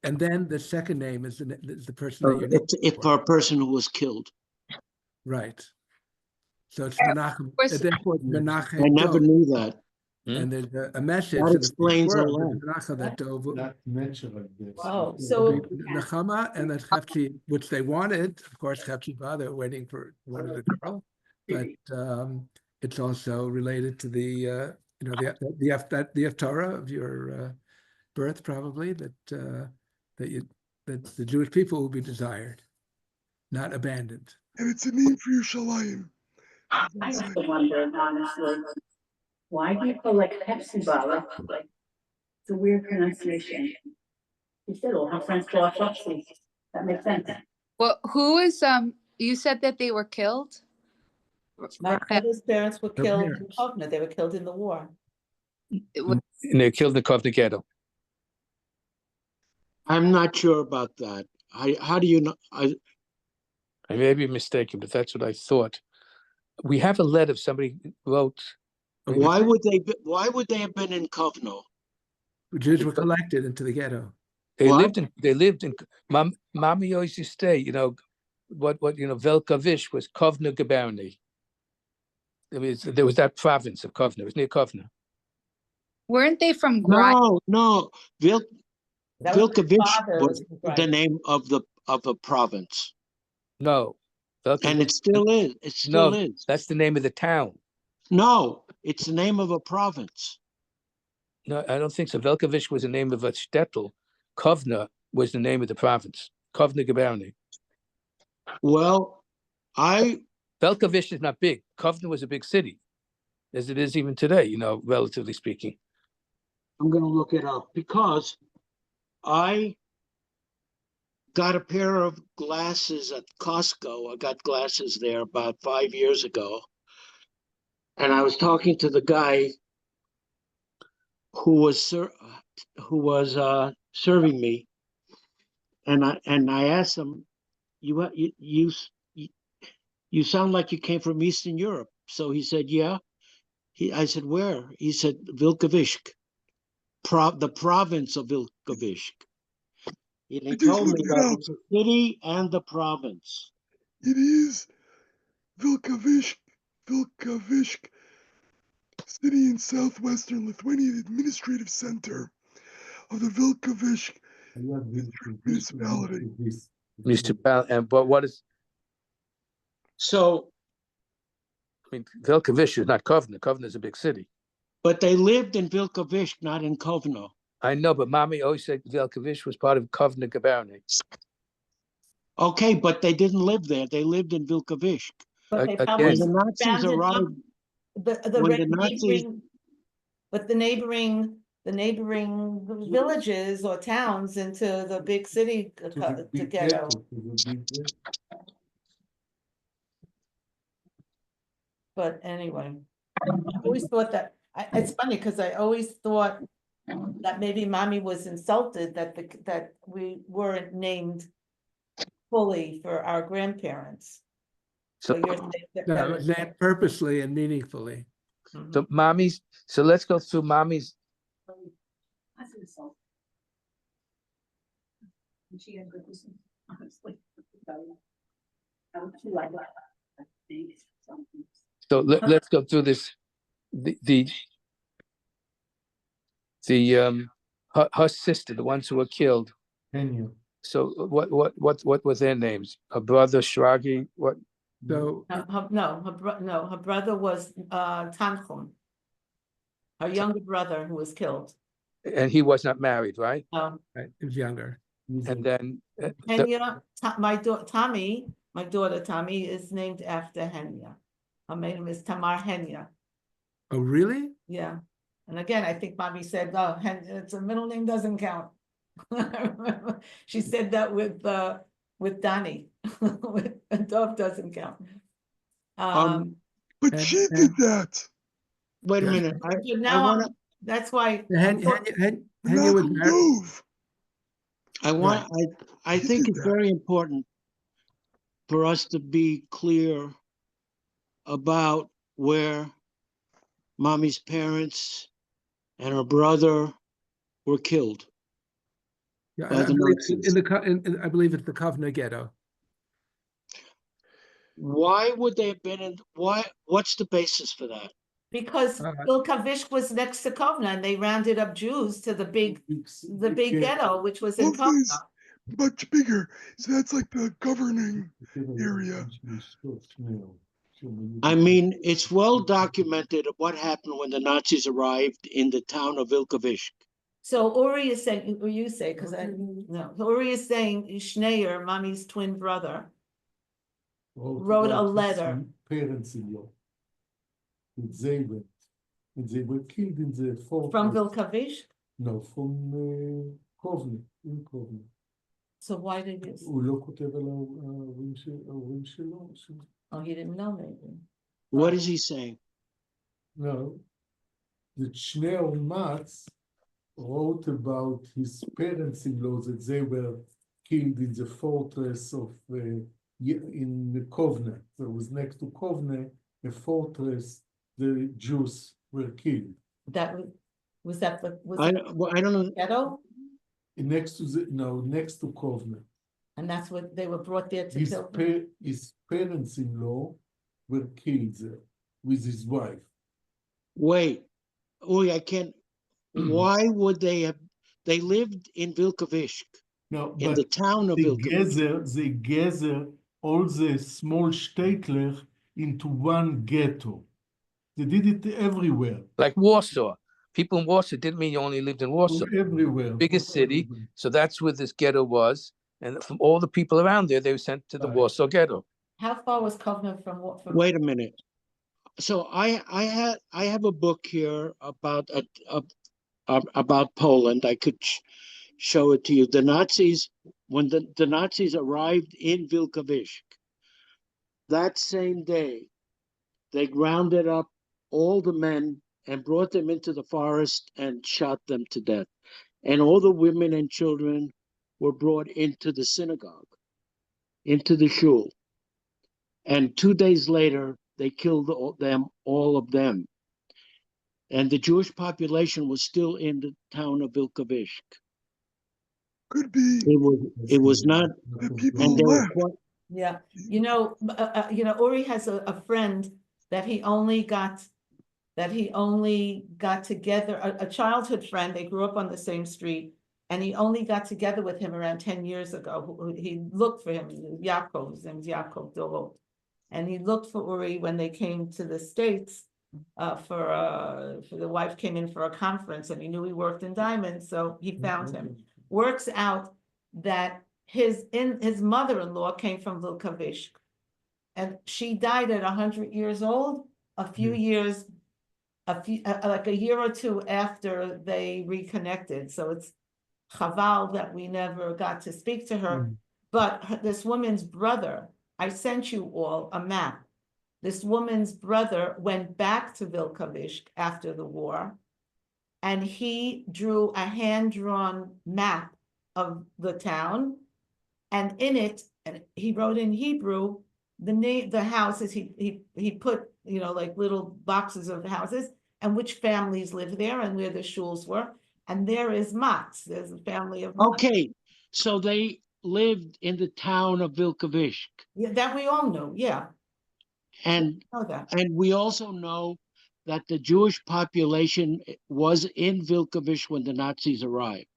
and then the second name is the person that you're naming It's for a person who was killed. Right. So it's Menachem, course- therefore it's Menachem I never Dov. knew that. And there's a message That in the explains a Torah, lot. Menachem, that Dov will Not mentioned like this. Oh, be so Nechama, and that Chepsi, which they wanted, of course, Chepsiba, they're waiting for one of the girl, but it's also related to the, you know, the Haftarah of your birth, probably, that that the Jewish people will be desired, not abandoned. And it's a name for Yerushalayim. I have to wonder, honestly, why do you call like Pepsi-Ba? Like, it's a weird pronunciation. You said, "Well, have friends call it Pepsi." That makes sense. Well, who is, you said that they were killed? my brother's parents were Their killed in parents. Kovna. They were killed in the war. And they killed the Kovna ghetto. I'm not sure about that. How do you know? I may be mistaken, but that's what I thought. We have a letter somebody wrote. Why would they have been in Kovno? Jews were collected into the ghetto. They What? lived in Mommy used to stay, you know, what Velka Vish was Kovna Gabarny. There was that province of Kovna. It was near Kovna. Weren't they from Grind? No. That was my Vilkovich father was right. the name of a province. No. And it still is. It still is. That's the name of the town. No, it's the name of a province. No, I don't think so. Velkovich was the name of a shtetl. Kovna was the name of the province. Kovna Gabarny. Well, Velkovich is not big. Kovna was a big city, as it is even today, you know, relatively speaking. I'm going to look it up because I got a pair of glasses at Costco. I got glasses there about 5 years ago. And I was talking to the guy who was serving me, and I asked him, "You sound like you came from Eastern Europe." So he said, "Yeah." I said, "Where?" He said, "Vilkovich, the province of Vilkovich." And he told me that it's a city and the province. It is Vilkovich city in southwestern Lithuania, the administrative center of the Vilkovich municipality. And but what is? So, I mean, Velkovich is not Kovna. Kovna is a big city. but they lived in Vilkovich, not in Kovno. I know, but Mommy always said Velkovich was part of Kovna Gabarny. Okay, but they didn't live there. They lived in Vilkovich. But they Again, probably When the Nazis expanded up arrived, the when the Nazis- neighboring, but the neighboring villages or towns into the big city to ghetto. But anyway, I always thought that, it's funny because I always thought that maybe Mommy was insulted that we weren't named fully for our grandparents. So, you're saying that No, that it was named purposely and meaningfully. so Mommy's. So let's go through Mommy's. That's an insult. She had good reason, honestly. I would feel like that. So let's go through this. Her sister, the ones who were killed. So what were their names? Her brother Shragi. What? So her brother was Tanchum, her younger brother who was killed. And he was not married, right? No. right, he was younger. And then Henya, my daughter Tommy is named after Henya. Her name is Tamar Henya. Oh, really? Yeah. And again, I think mommy said, oh, it's a middle name doesn't count. I remember she said that with Donnie, with Dov doesn't count. But And- she and- did that. Wait a Yeah. minute. but I now want to. that's why. Henya Not was from married. Dove. I He think did it's that. very important for us to be clear about where mommy's parents and her brother were killed Yeah, by I the believe Nazis. I believe it's the Kovna ghetto. Why would they have been in? What's the basis for that? Because Vilkavish was next to Kovna and they rounded up Jews to the big ghetto, which was in Kovna is Kovna. much bigger. So that's like the governing area. I mean, it's well documented what happened when the Nazis arrived in the town of Vilkavish. So Uri is saying, or you say, because I no, Uri is saying Schneier, mommy's twin brother, wrote a letter. Parents-in-law. They were killed in the fortress. From Vilkavish? No, from Kovna, in Kovna. So why did you? הוא לא כותב על ההורים שלו? Oh, he didn't know maybe. What is he saying? No. That Shneor Matz wrote about his parents-in-law that they were killed in the fortress of in Kovna. There was next to Kovna a fortress. The Jews were killed. That was that the I don't know. ghetto? Next to Kovna. And that's what they were brought there to kill them? His parents-in-law were killed there with his wife. Wait, I can't. Why would they have? They lived in Vilkavish, in the town of Vilkavish. They gather all the small shtetler into one ghetto. They did it everywhere. Like Warsaw. People in Warsaw didn't mean you only lived in Warsaw. Everywhere. Biggest city. So that's where this ghetto was. And from all the people around there, they were sent to the Warsaw ghetto. How far was Kovna from what? Wait a minute. So I have a book here about Poland. I could show it to you. The Nazis, when the Nazis arrived in Vilkavish, that same day, they rounded up all the men and brought them into the forest and shot them to death. And all the women and children were brought into the synagogue, into the shul. And 2 days later, they killed all of them. And the Jewish population was still in the town of Vilkavish. Could be. It was not. The people And they were left. quite, Yeah, Uri has a friend that he only got together, a childhood friend. They grew up on the same street, and he only got together with him around 10 years ago. He looked for him, Yaakov, his name is Yaakov Dorot. And he looked for Uri when they came to the States for the wife came in for a conference, and he knew he worked in diamonds, so he found him. Works out that his mother-in-law came from Vilkavish, and she died at 100 years old. Like a year or two after they reconnected. So it's chaval that we never got to speak to her. But this woman's brother, I sent you all a map. This woman's brother went back to Vilkavish after the war, and he drew a hand-drawn map of the town, and in it, and he wrote in Hebrew the houses. He put like little boxes of houses and which families live there and where the shuls were. And there is Matz. There's a family of Matz. okay. So they lived in the town of Vilkavish. Yeah, that we all know. Yeah. And we also know that the Jewish population was in Vilkavish when the Nazis arrived.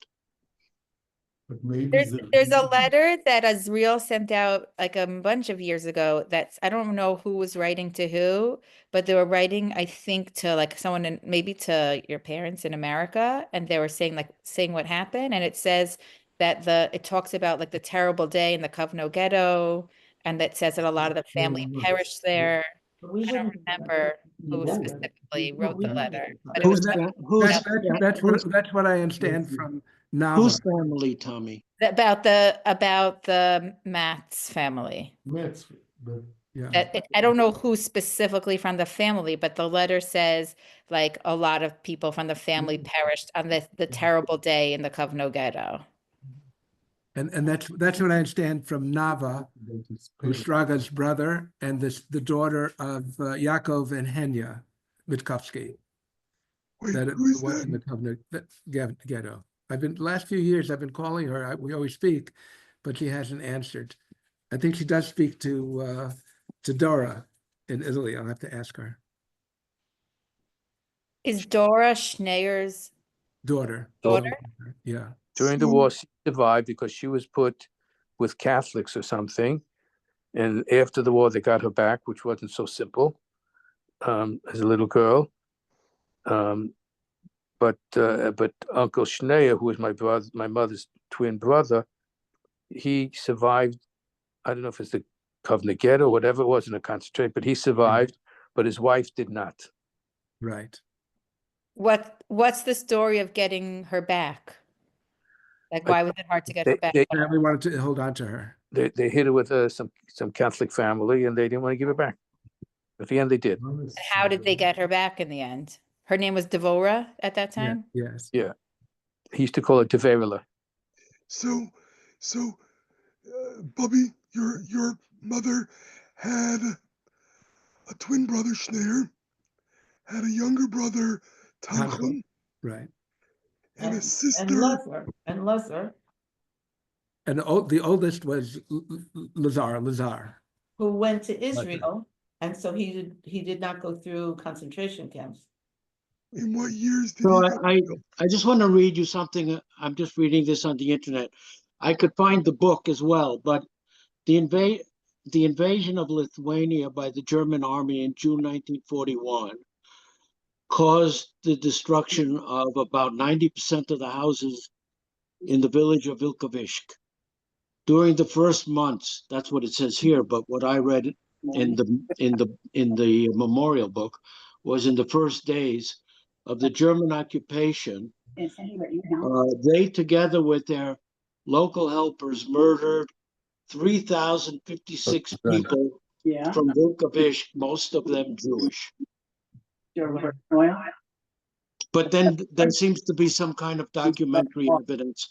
But maybe There's a letter that Azriel sent out like a bunch of years ago. That's, I don't know who was writing to who, but they were writing, I think, to like someone maybe to your parents in America, and they were saying what happened, and it says that it talks about like the terrible day in the Kovno ghetto, and that says that a lot of the family perished there. We I don't wouldn't. remember who specifically wrote the letter, but it Who's was that? Who's That's what I understand from Nava. whose family, Tommy? about the Matz family. Mets, but Yeah. I don't know who specifically from the family, but the letter says like a lot of people from the family perished on the terrible day in the Kovno ghetto. And that's what I understand from Nava, who's Straga's brother and the daughter of Yaakov and Henya Mitkovsky. Wait, That who is was in the that? Kovno ghetto. Last few years I've been calling her. We always speak, but she hasn't answered. I think she does speak to Dora in Italy. I'll have to ask her. Is Dora Schneer's Daughter. daughter? Yeah. During the war, she survived because she was put with Catholics or something. And after the war, they got her back, which wasn't so simple as a little girl. But Uncle Schneer, who was my mother's twin brother, he survived. I don't know if it's the Kovno ghetto or whatever it was in a concentration, but he survived, but his wife did not. Right. What's the story of getting her back? Like, why was it hard to get her back? We wanted to hold on to her. They hit her with some Catholic family, and they didn't want to give her back. At the end, they did. How did they get her back in the end? Her name was Devora at that time? Yeah, yes. Yeah. He used to call her Deverila. So, Bubby, your mother had a twin brother, Schneer, had a younger brother, Tanchum, Right. and a sister. And Lazar, And the oldest was Lazar. who went to Israel, and so he did not go through concentration camps. In what years did So he I just want to read you something. I'm just reading this on the internet. I could find the book as well, but the invasion of Lithuania by the German army in June 1941 caused the destruction of about 90% of the houses in the village of Vilkavisk. During the first months, that's what it says here, but what I read in the memorial book was in the first days of the German occupation, they together with their local helpers murdered 3,056 people from Vilkavisk, most of them Jewish. But then there seems to be some kind of documentary evidence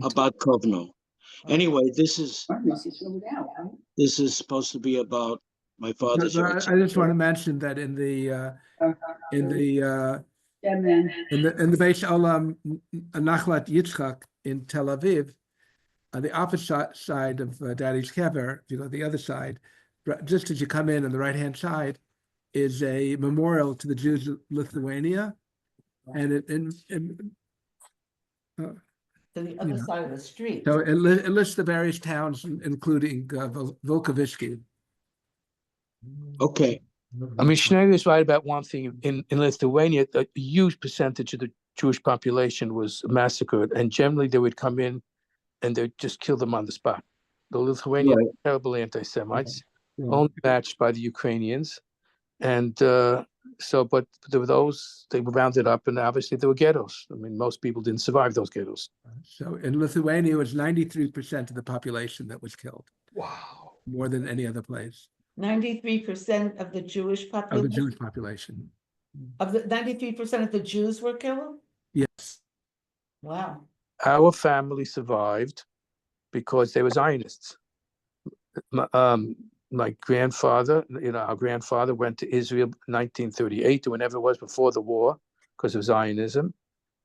about Kovno. Anyway, this is supposed to be about my father's yahrzeit. I just want to mention that in the Beis Olam Nachlat Yitzchak in Tel Aviv, on the opposite side of Daddy's kever, if you go the other side, just as you come in on the right-hand side, is a memorial to the Jews of Lithuania, and To the other side of the street. so it lists the various towns, including Volkovitsky. Okay. I mean, Schneider is right about one thing. In Lithuania, a huge percentage of the Jewish population was massacred, and generally they would come in and they'd just kill them on the spot. The Lithuanians were terrible anti-Semites, only matched by the Ukrainians. And but there were those, they were rounded up, and obviously there were ghettos. I mean, most people didn't survive those ghettos. So in Lithuania, it was 93% of the population that was killed. wow, More than any other place. 93% of the Jewish population. Of the Jewish population. Of the 93% of the Jews were killed? Yes. Wow. Our family survived because they were Zionists. My grandfather, our grandfather went to Israel in 1938 or whenever it was before the war because of Zionism,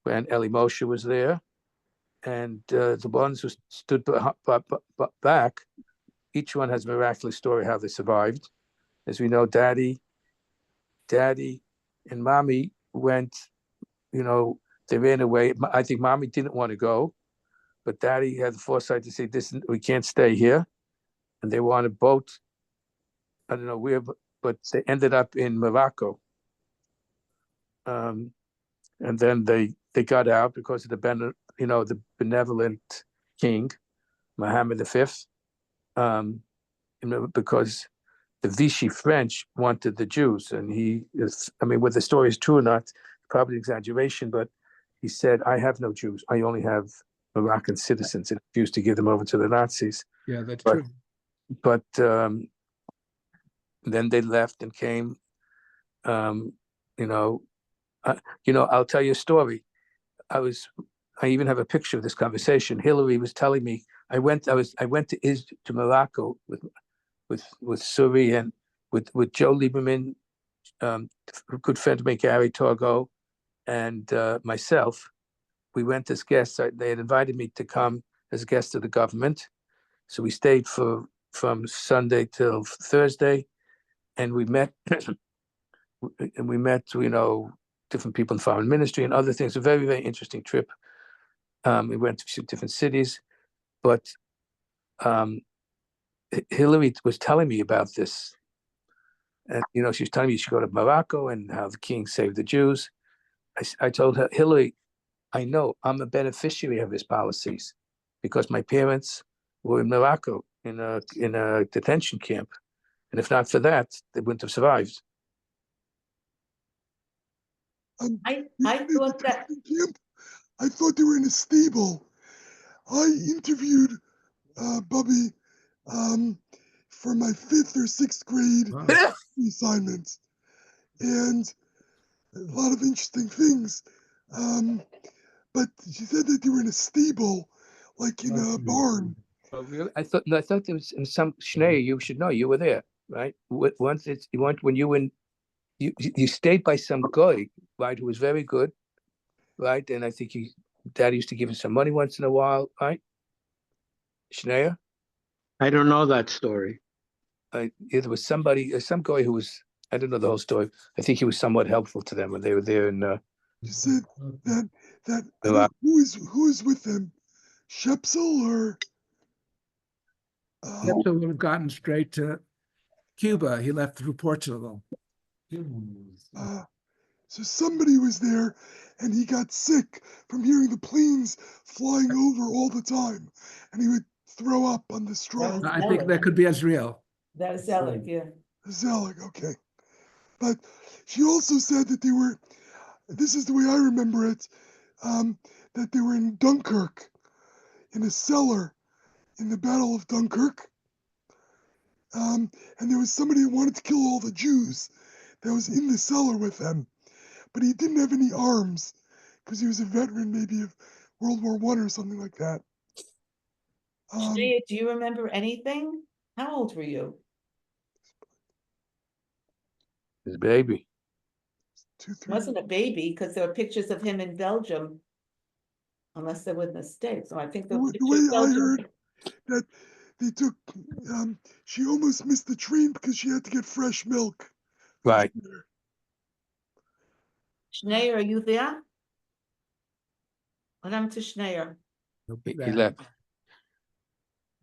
when Eli Moshe was there. And the ones who stood back, each one has a miraculous story how they survived. As we know, Daddy and Mommy went, they ran away. I think Mommy didn't want to go, but Daddy had the foresight to say, we can't stay here. And they were on a boat. I don't know where, but they ended up in Morocco. And then they got out because of the benevolent king, Muhammad V, because the Vichy French wanted the Jews, and he is, I mean, whether the story is true or not, probably exaggeration, but he said, I have no Jews. I only have Moroccan citizens, and refused to give them over to the Nazis. Yeah, that's But- true. But then they left and came, you know, I'll tell you a story. I even have a picture of this conversation. Hillary was telling me, I went to Morocco with Suri and with Joe Lieberman, a good friend of mine, Gary Torgo, and myself. We went as guests. They had invited me to come as a guest of the government. So we stayed from Sunday till Thursday, and we met, different people in foreign ministry and other things. A very, very interesting trip. We went to some different cities, but Hillary was telling me about this. And, she was telling me she go to Morocco and how the king saved the Jews. I told her, Hillary, I know I'm a beneficiary of his policies because my parents were in Morocco in a detention camp. And if not for that, they wouldn't have survived. I Even in thought the that detention camp, I thought they were in a stable. I interviewed Bubby for my 5th or 6th grade Wow. assignment, and a lot of interesting things. But she said that they were in a stable, like in a barn. Oh, really? I thought there was in some Schnee. You should know. You were there, right? Once when you stayed by some guy, right, who was very good, right? And I think Dad used to give him some money once in a while, right? Schneier? I don't know that story. There was some guy who was, I don't know the whole story. I think he was somewhat helpful to them when they were there. And She said that I don't know who is with them, Shepsel or Shepsel would have gotten straight to Cuba. He left through Portugal. so somebody was there, and he got sick from hearing the planes flying over all the time, and he would throw up on the straw. I think that could be Israel. that was Zelig, yeah. Zelig, okay. But she also said that they were, this is the way I remember it, that they were in Dunkirk, in a cellar in the Battle of Dunkirk. And there was somebody who wanted to kill all the Jews that was in the cellar with them. But he didn't have any arms because he was a veteran maybe of World War I or something like that. Shneya, do you remember anything? How old were you? his baby. 2, 3. Wasn't a baby because there were pictures of him in Belgium, unless there was mistakes. So I think The way I heard that they took, she almost missed the train because she had to get fresh milk. Right. Schneier, are you there? What happened to Schneier? He left.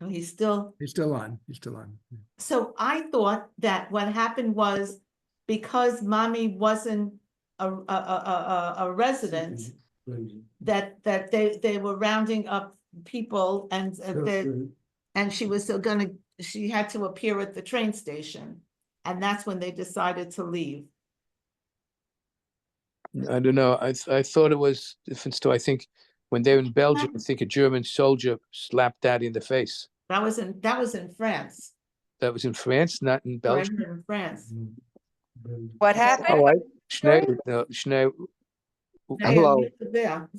Oh, he's still. He's still on. So I thought that what happened was because mommy wasn't a resident, that they were rounding up people and she was still she had to appear at the train station, and that's when they decided to leave. I don't know. I thought it was different story. I think when they were in Belgium, I think a German soldier slapped Daddy in the face. That was in France. That was in France, not in Belgium. In France. What happened? Oh, Schneier, Hello. There.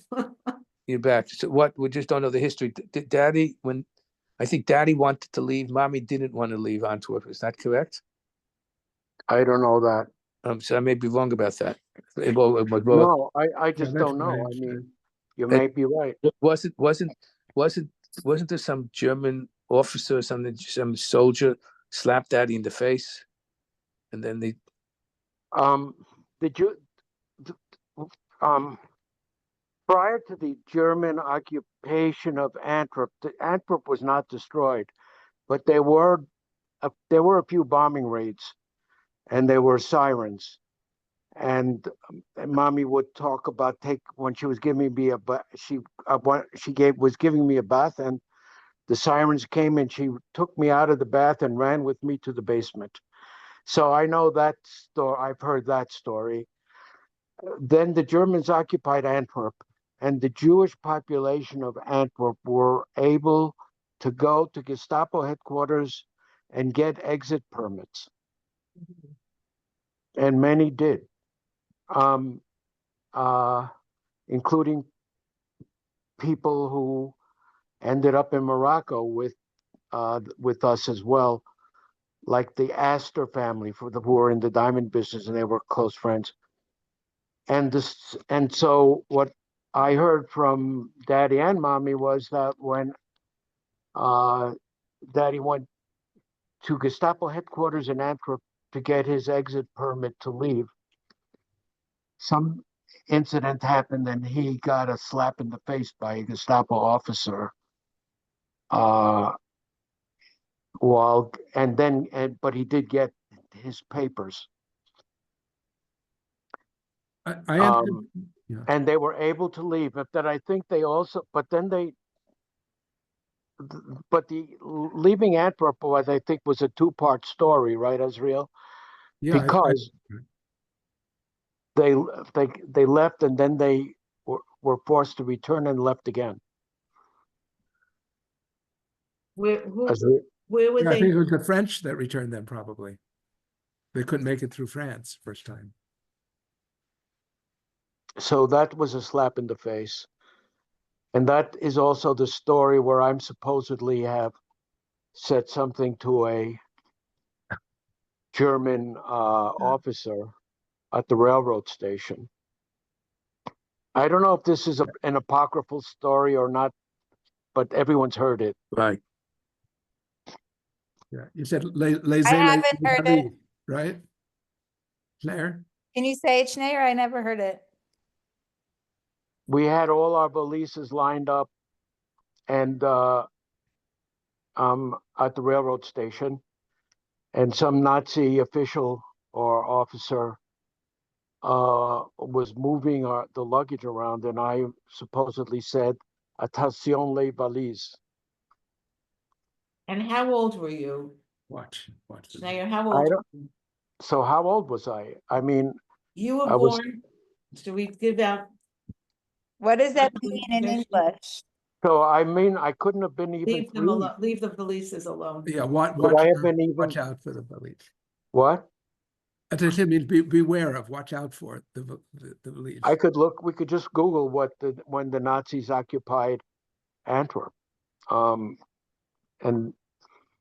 you're back. So what? We just don't know the history. Daddy, I think Daddy wanted to leave, Mommy didn't want to leave Antwerp. Is that correct? I don't know that. So I may be wrong about that. No, I just that's don't know. right. I mean, you may be right. Wasn't there some German officer or something, some soldier slapped Daddy in the face, and then they prior to the German occupation of Antwerp, Antwerp was not destroyed, but there were a few bombing raids, and there were sirens. And Mommy would talk about when she was giving me was giving me a bath, and the sirens came and she took me out of the bath and ran with me to the basement. So I know that story. I've heard that story. Then the Germans occupied Antwerp, and the Jewish population of Antwerp were able to go to Gestapo headquarters and get exit permits. And many did, including people who ended up in Morocco with us as well, like the Astor family who were in the diamond business, and they were close friends. And so what I heard from Daddy and Mommy was that when Daddy went to Gestapo headquarters in Antwerp to get his exit permit to leave, some incident happened and he got a slap in the face by a Gestapo officer. But he did get his papers. And they were able to leave. But then I think they also, but the leaving Antwerp was, I think, was a two-part story, right, Azriel? Yeah, because they left and then they were forced to return and left again. Where would I they? think it was the French that returned them, probably. They couldn't make it through France first time. So that was a slap in the face. And that is also the story where I'm supposedly have said something to a German officer at the railroad station. I don't know if this is an apocryphal story or not, but everyone's heard it. Right. Yeah, you said I haven't heard it. Right? Claire? Can you say it, Schneider? I never heard it. We had all our valises lined up and at the railroad station, and some Nazi official or officer was moving the luggage around, and I supposedly said, "Attention les valises." And how old were you? Watch. Schneider, how old? So how old was I? I mean, You were born. Should we give out? What does that mean in English? So I mean, I couldn't have been even Leave them alone. Leave the valises alone. Yeah, watch out for the valise. What? I mean, beware of, watch out for it, the valise. I could look. We could just Google when the Nazis occupied Antwerp, and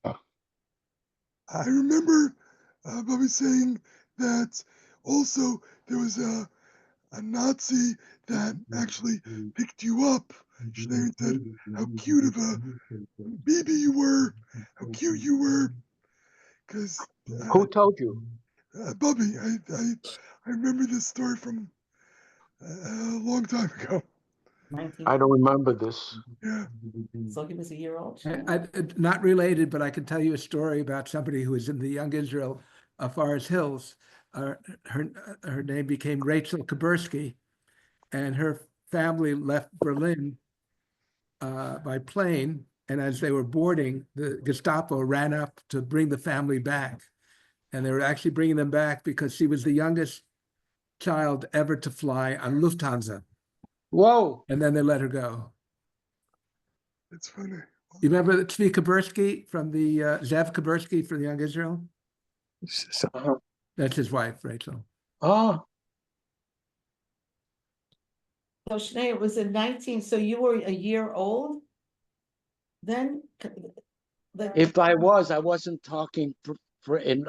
I remember Bobby saying that also there was a Nazi that actually picked you up. Schneider said how cute of a baby you were, how cute you were. Because who told you? Bobby, I remember this story from a long time ago. I don't remember this. Yeah. So he was a year old. Not related, but I can tell you a story about somebody who was in the Young Israel Forest Hills. Her name became Rachel Kabursky, and her family left Berlin by plane. And as they were boarding, the Gestapo ran up to bring the family back. And they were actually bringing them back because she was the youngest child ever to fly on Lufthansa. Whoa. And then they let her go. That's funny. You remember Tzvi Kabursky from the Zev Kabursky from the Young Israel? That's his wife, Rachel. Oh. So Schneider, it was in 19, so you were a year old then? If I wasn't talking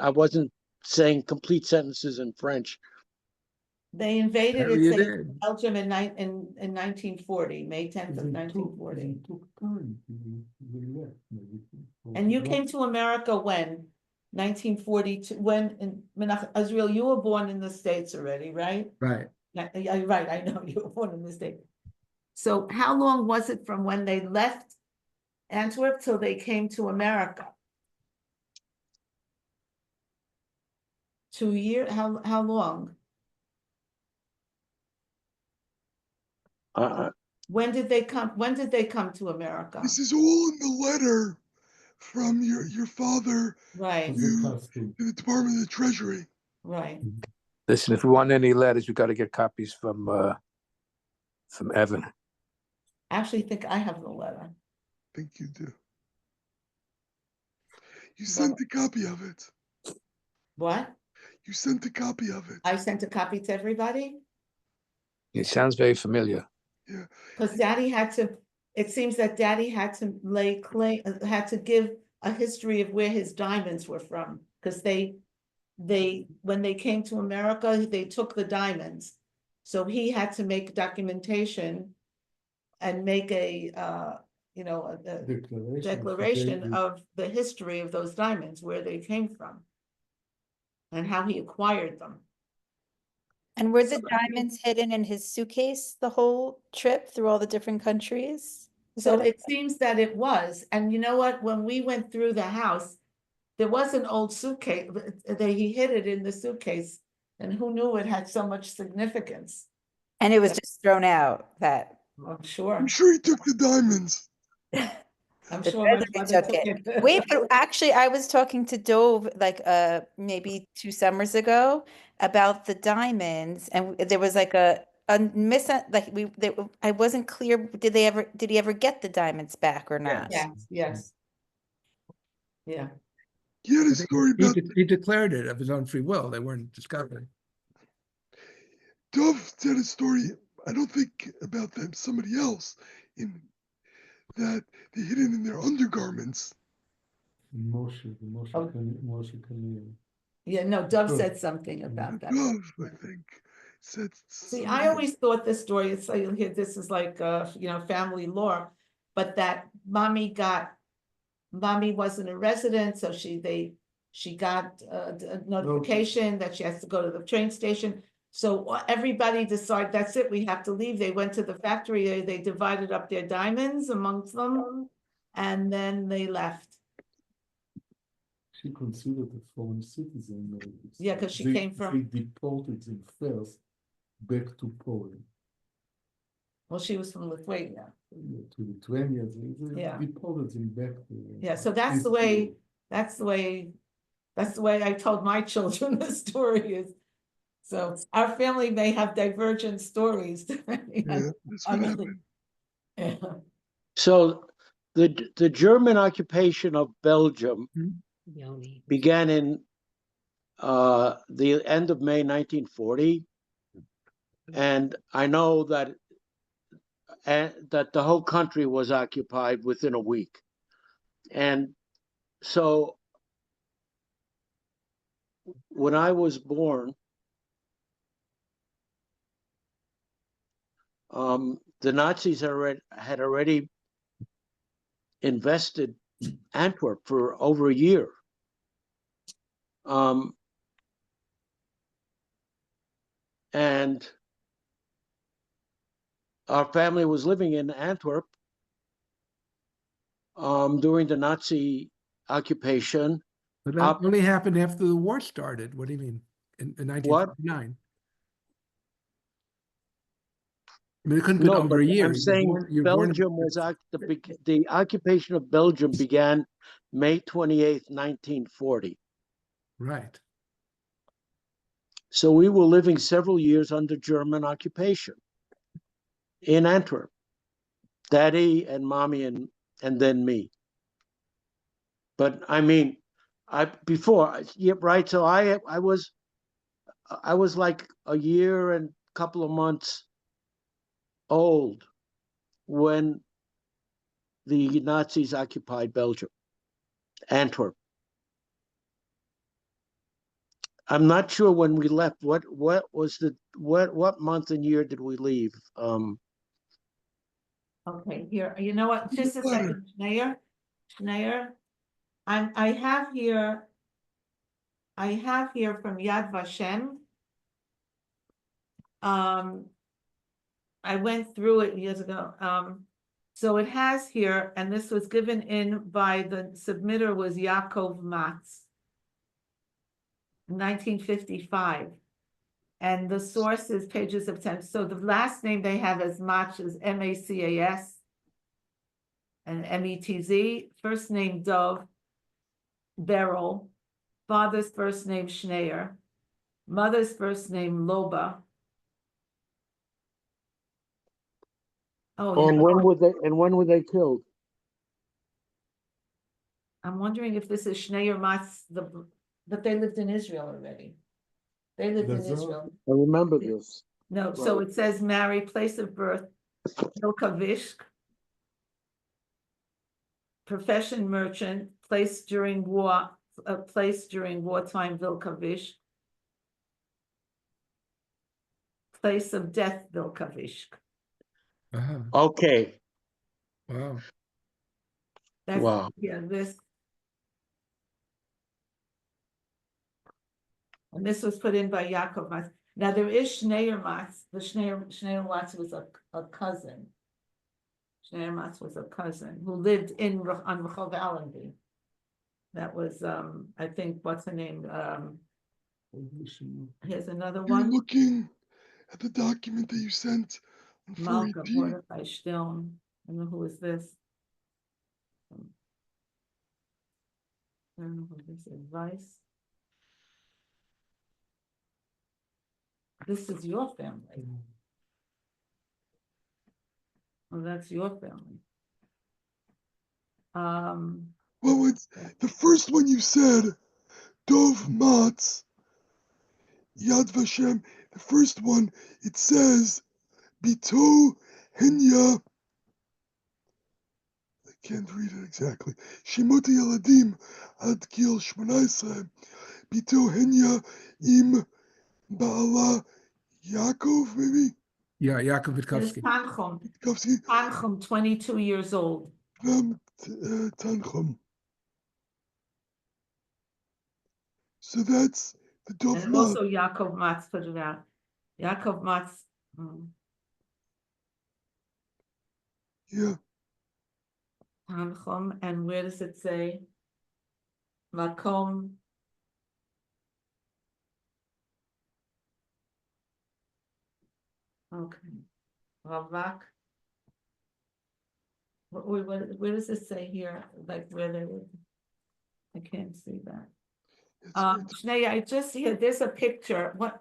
I wasn't saying complete sentences in French. They invaded Apparently Belgium in 1940, May 10th of 1940. And you came to America when? 1942, when in Israel, you were born in the States already, right? Right. Right, I know you were born in the States. So how long was it from when they left Antwerp till they came to America? 2 years? How long? When did they come to America? This is all in the letter from your father Right, as a custom. to the Department of the Treasury. right. Listen, if we want any letters, we got to get copies from Evan. I actually think I have the letter. I think you do. You sent a copy of it. What? You sent a copy of it. I sent a copy to everybody? It sounds very familiar. Yeah. Because Daddy had to, it seems that Daddy had to lay claim, had to give a history of where his diamonds were from. Because when they came to America, they took the diamonds. So he had to make documentation and make a declaration of the history of those diamonds, where they came from. And how he acquired them. And were the diamonds hidden in his suitcase the whole trip through all the different countries? So it seems that it was, and you know what, when we went through the house, there was an old suitcase, he hid it in the suitcase, and who knew it had so much significance? And it was just thrown out that. I'm sure. I'm sure he took the diamonds. I'm The sure my president mother took took it. it. Wait, but actually, I was talking to Dove like maybe 2 summers ago about the diamonds, and there was like a I wasn't clear. Did he ever get the diamonds back or not? Yes. Yeah. He had a story about He declared it of his own free will. They weren't discovered. Dove said a story, I don't think about them, somebody else, in that they hid it in their undergarments. Moshe Oh. Kamil. Yeah, no, Dove Dove. said something about that. Dove, I think, said. See, I always thought this story, it's like, here, this is like, family lore, but that mommy wasn't a resident, so she got a notification that she has to go to the train station. So everybody decided, that's it, we have to leave. They went to the factory, they divided up their diamonds amongst them, and then they left. She considered a foreign citizen. Yeah, 'cause she came from- They deported them first back to Poland. Well, she was from Lithuania. To Lithuania. They Yeah. deported them back to. Yeah, so that's the way I told my children the story is. So our family may have divergent stories. Depending Yeah, that's what happened. Yeah. So the German occupation of Belgium began in the end of May 1940. And I know that the whole country was occupied within a week. And so when I was born, the Nazis had already invested Antwerp for over a year. And our family was living in Antwerp during the Nazi occupation. But that only happened after the war started. What do you mean? In 1939? I mean, it couldn't have been over a year. I'm saying Belgium was the occupation of Belgium began May 28th, 1940. Right. So we were living several years under German occupation in Antwerp. Daddy and mommy and then me. But I mean, right. So I was like a year and a couple of months old when the Nazis occupied Belgium, Antwerp. I'm not sure when we left. What month and year did we leave? Okay, here, you know what, just a second, Schneier. I have here from Yad Vashem. I went through it years ago. So it has here, and this was given in by the submitter was Yaakov Matz, 1955. And the source is pages of 10. So the last name they have as Matz is Macas and Metz. First name Dov, Beryl, father's first name Schneier, mother's first name Loba. Oh, And when were they killed? I'm wondering if this is Schneier Matz, but they lived in Israel already. They lived in That's all. Israel. I remember this. No, so Right. it says marry, place of birth, Vilkavishk. Profession merchant, place during wartime, Vilkavishk. Place of death, Vilkavishk. Okay. Wow. That's, Wow. yeah, this. And this was put in by Yaakov Matz. Now there is Schneier Matz. The Schneier Matz was a cousin. Schneier Matz was a cousin who lived on Rehov Allenby. That was, I think, what's her name? Here's another You're one. looking at the document that you sent on Malka 418. Mordechai Stilm. I don't know who is this. I don't know who this is. Weiss. This is your family. Well, that's your family. Well, it's the first one you said, Dov Matz, Yad Vashem. The first one, it says, Bito Henya. I can't read it exactly. Shemoti Yeladim Ad Gil Shmonaisrei. Bito Henya Im Baala Yaakov, maybe? Yeah, Yaakov There's Vitkovsky. Tanchum. Vitkovsky. Tanchum, 22 years old. Tanchum. So that's the Dov And Matz. also Yaakov Matz put it out. Yaakov Matz. Yeah. Tanchum, and where does it say? Makom. Okay. Ravak. Where does it say here? Like where they live? I can't see that. Schneier, I just see there's a picture. What,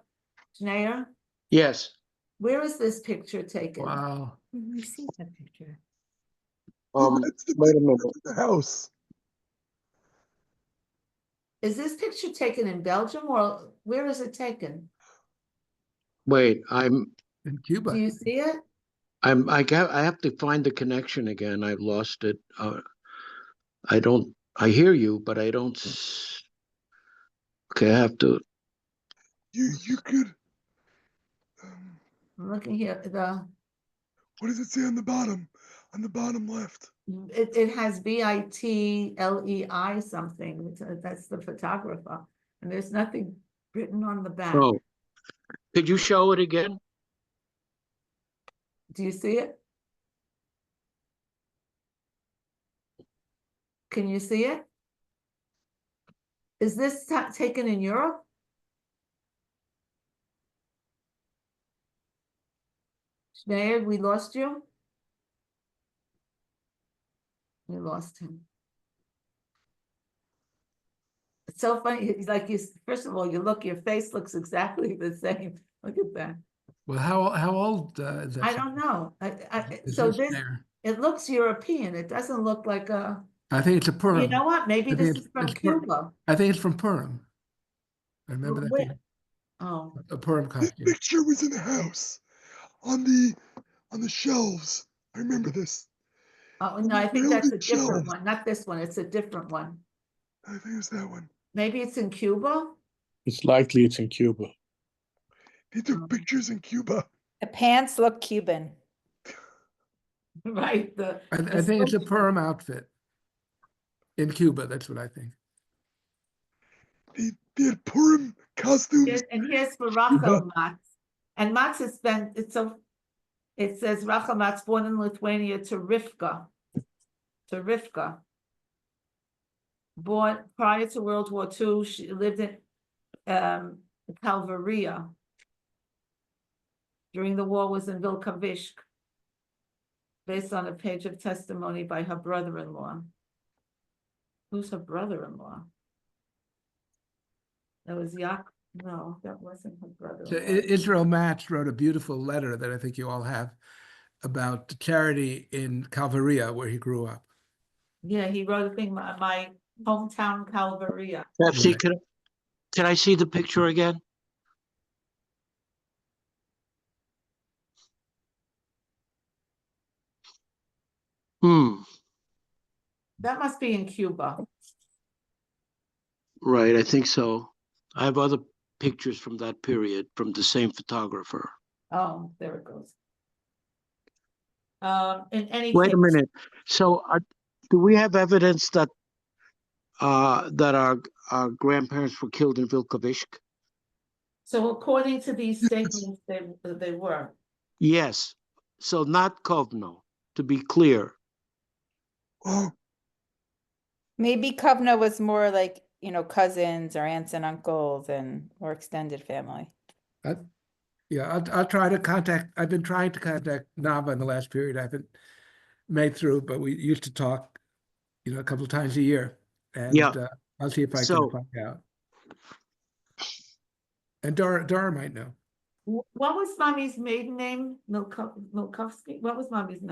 Schneier? Yes. Where is this picture taken? Wow. We see that picture. That's the Wait a minute. the house. Is this picture taken in Belgium or where is it taken? Wait, In Do Cuba. you see it? I have to find the connection again. I've lost it. I hear you, but I don't. Okay, I have to. You could. I'm looking here. What does it say on the bottom? On the bottom left. It has BITLEI something. That's the photographer. And there's nothing written on the back. Oh, could you show it again? Do you see it? Can you see it? Is this taken in Europe? Schneier, we lost you? We lost him. It's so funny. It's like first of all, your face looks exactly the same. Look at that. Well, how old is that? I don't know. Is So this this, there? it looks European. It doesn't look like a. I think it's a Purim. You know what? Maybe I think this is from Cuba. I think it's from Purim. I remember that being Oh, a Purim This costume. picture was in the house, on the shelves. I remember this. oh no, I think that's a different one. Not this one. It's a different one. I think it's that one. Maybe it's in Cuba. It's likely it's in Cuba. They took pictures in Cuba. The pants look Cuban. Right. I think it's a Purim outfit in Cuba. That's what I think. They had Purim costumes. And here's for Rachel Matz. And Matz has been, it says Rachel Matz born in Lithuania to Rivka. Born prior to World War II, she lived in Calvaria. During the war was in Vilkavishk, based on a page of testimony by her brother-in-law. Who's her brother-in-law? That was no, that wasn't her brother. So Israel Matz wrote a beautiful letter that I think you all have about the charity in Calvaria where he grew up. Yeah, he wrote a thing, my hometown Calvaria. Pepsi, Right. can I see the picture again? That must be in Cuba. Right, I think so. I have other pictures from that period from the same photographer. Oh, there it goes. In any Wait case. a minute. So, do we have evidence that that our grandparents were killed in Vilkavisk? So according to these statements, they were. Yes. So not Kovno, to be clear. Oh, Maybe Kovno was more like, cousins or aunts and uncles and more extended family. Yeah, I'll try to contact. I've been trying to contact Nava in the last period. I haven't made through, but we used to talk, a couple of times a year, and Yeah. I'll see if I can find out. And Dora might know. What was mommy's maiden name? Milkovsky? What was mommy's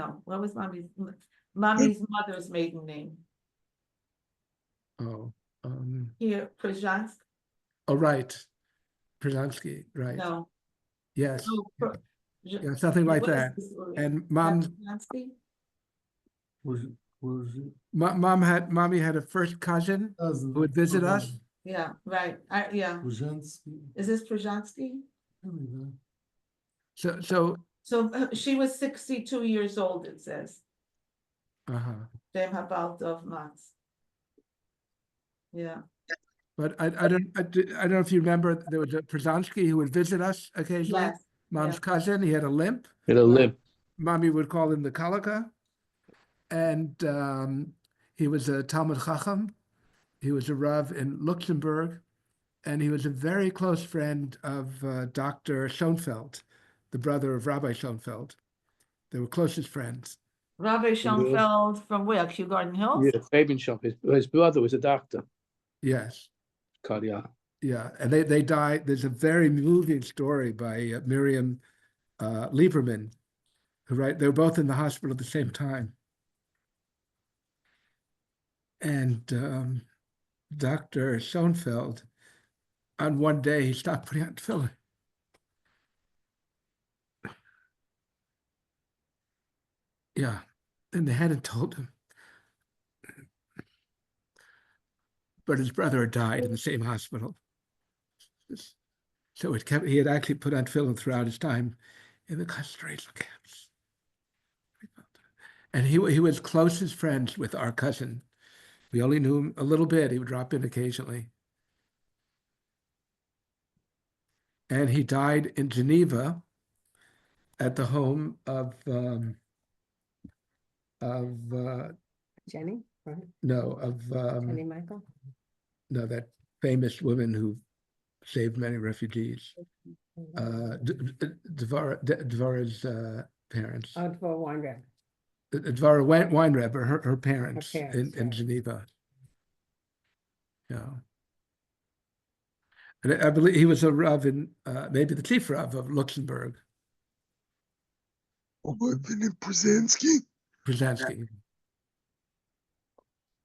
mother's maiden name? Oh, Here, Przansk? oh, right. Przanski, right. No. Yes. Oh, Yeah, something like that. And mommy had a first cousin who would visit us. Yeah, right. Yeah. Is this Przanski? So she was 62 years old, it says. Uh-huh. Yeah. But I don't know if you remember, there was a Przanski who would visit us occasionally. Yes. Mom's cousin, he had a limp. Mommy would call him the Kalaka. And he was a Talmud Chacham. He was a Rav in Luxembourg. And he was a very close friend of Dr. Schoenfeld, the brother of Rabbi Schoenfeld. They were closest friends. Rabbi Schoenfeld from where? Kew Garden Hills? Yeah, Fabian shop. His brother was a doctor. Yes. Cardiac. Yeah, and they died. There's a very moving story by Miriam Lieberman, they were both in the hospital at the same time. And Dr. Schoenfeld, on one day, he stopped putting on tefillin. Yeah, and they hadn't told him. But his brother had died in the same hospital. So he had actually put on tefillin throughout his time in the concentration camps. And he was closest friends with our cousin. We only knew him a little bit. He would drop in occasionally. And he died in Geneva at the home of Jenny, right? No, of Jenny Michael. No, that famous woman who saved many refugees. Dvora's parents. Oh, Dvora Weinreb. Dvora Weinreb, her parents, in right. Geneva. Yeah. And I believe he was a Rav in, maybe the chief Rav of Luxembourg. Oh, but then in Przanski? Przanski.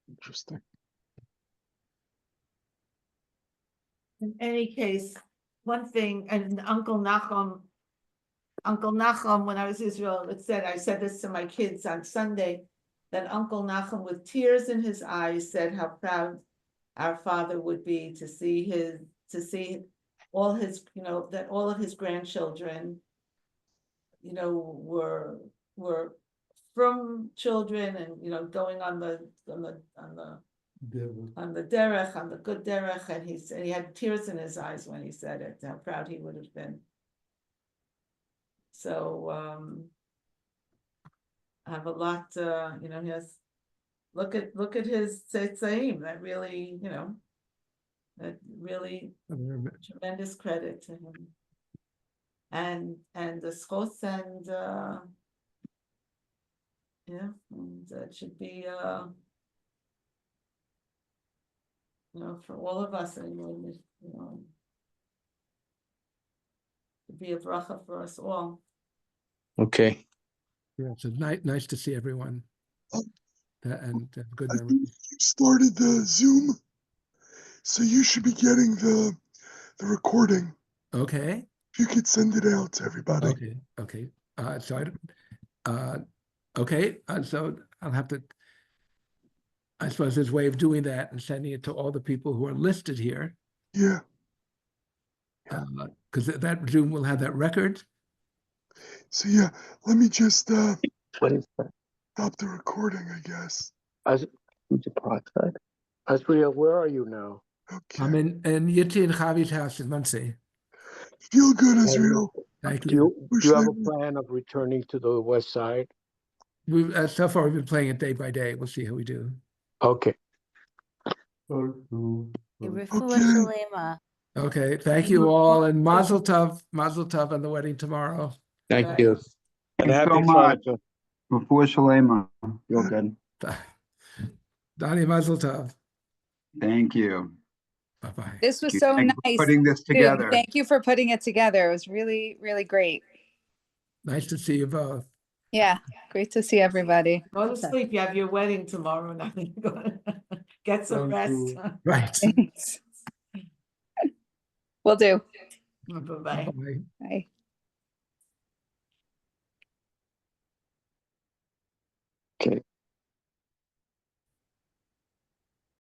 Interesting. In any case, one thing, and Uncle Nachum, when I was in Israel, I said this to my kids on Sunday, that Uncle Nachum, with tears in his eyes, said how proud our father would be to see all his, that all of his grandchildren, were from children and, going on the derech, on the good derech, and he had tears in his eyes when he said it, how proud he would have been. So I have a lot, he has, look at his tzetzaim, that really, tremendous credit to him. And the schos and it should be for all of us, To be a bracha for us all. Okay. Yeah, so nice to see everyone. And good I think memories. you started the Zoom, so you should be getting the recording. Okay. If you could send it out to everybody. Okay. So so I'll have to, I suppose there's a way of doing that and sending it to all the people who are listed here. Yeah. Because that Zoom will have that record. So yeah, let me just What is that? stop the recording, I guess. Asriel, where are you now? Okay. I'm in Yitzi and Javi's house in Muncie. Feel good, Israel. Thank Do you. you have a plan of returning to the west side? We've so far we've been playing it day by day. We'll see how we do. Okay. Okay, thank you all, and Mazel Tov on the wedding tomorrow. Thank you. And Thanks happy so much. Hanukkah. Before Shalema, feel good. Donnie, Mazel Tov. Thank you. Bye-bye. This was Thank you. so Thank you for nice. putting this Dude, together. thank you for putting it together. It was really, really great. Nice to see you both. Yeah, great to see everybody. Go to sleep. You have your wedding tomorrow night. Get some Thank rest. you. Right. Thanks. Will do. Bye-bye. Bye. Bye.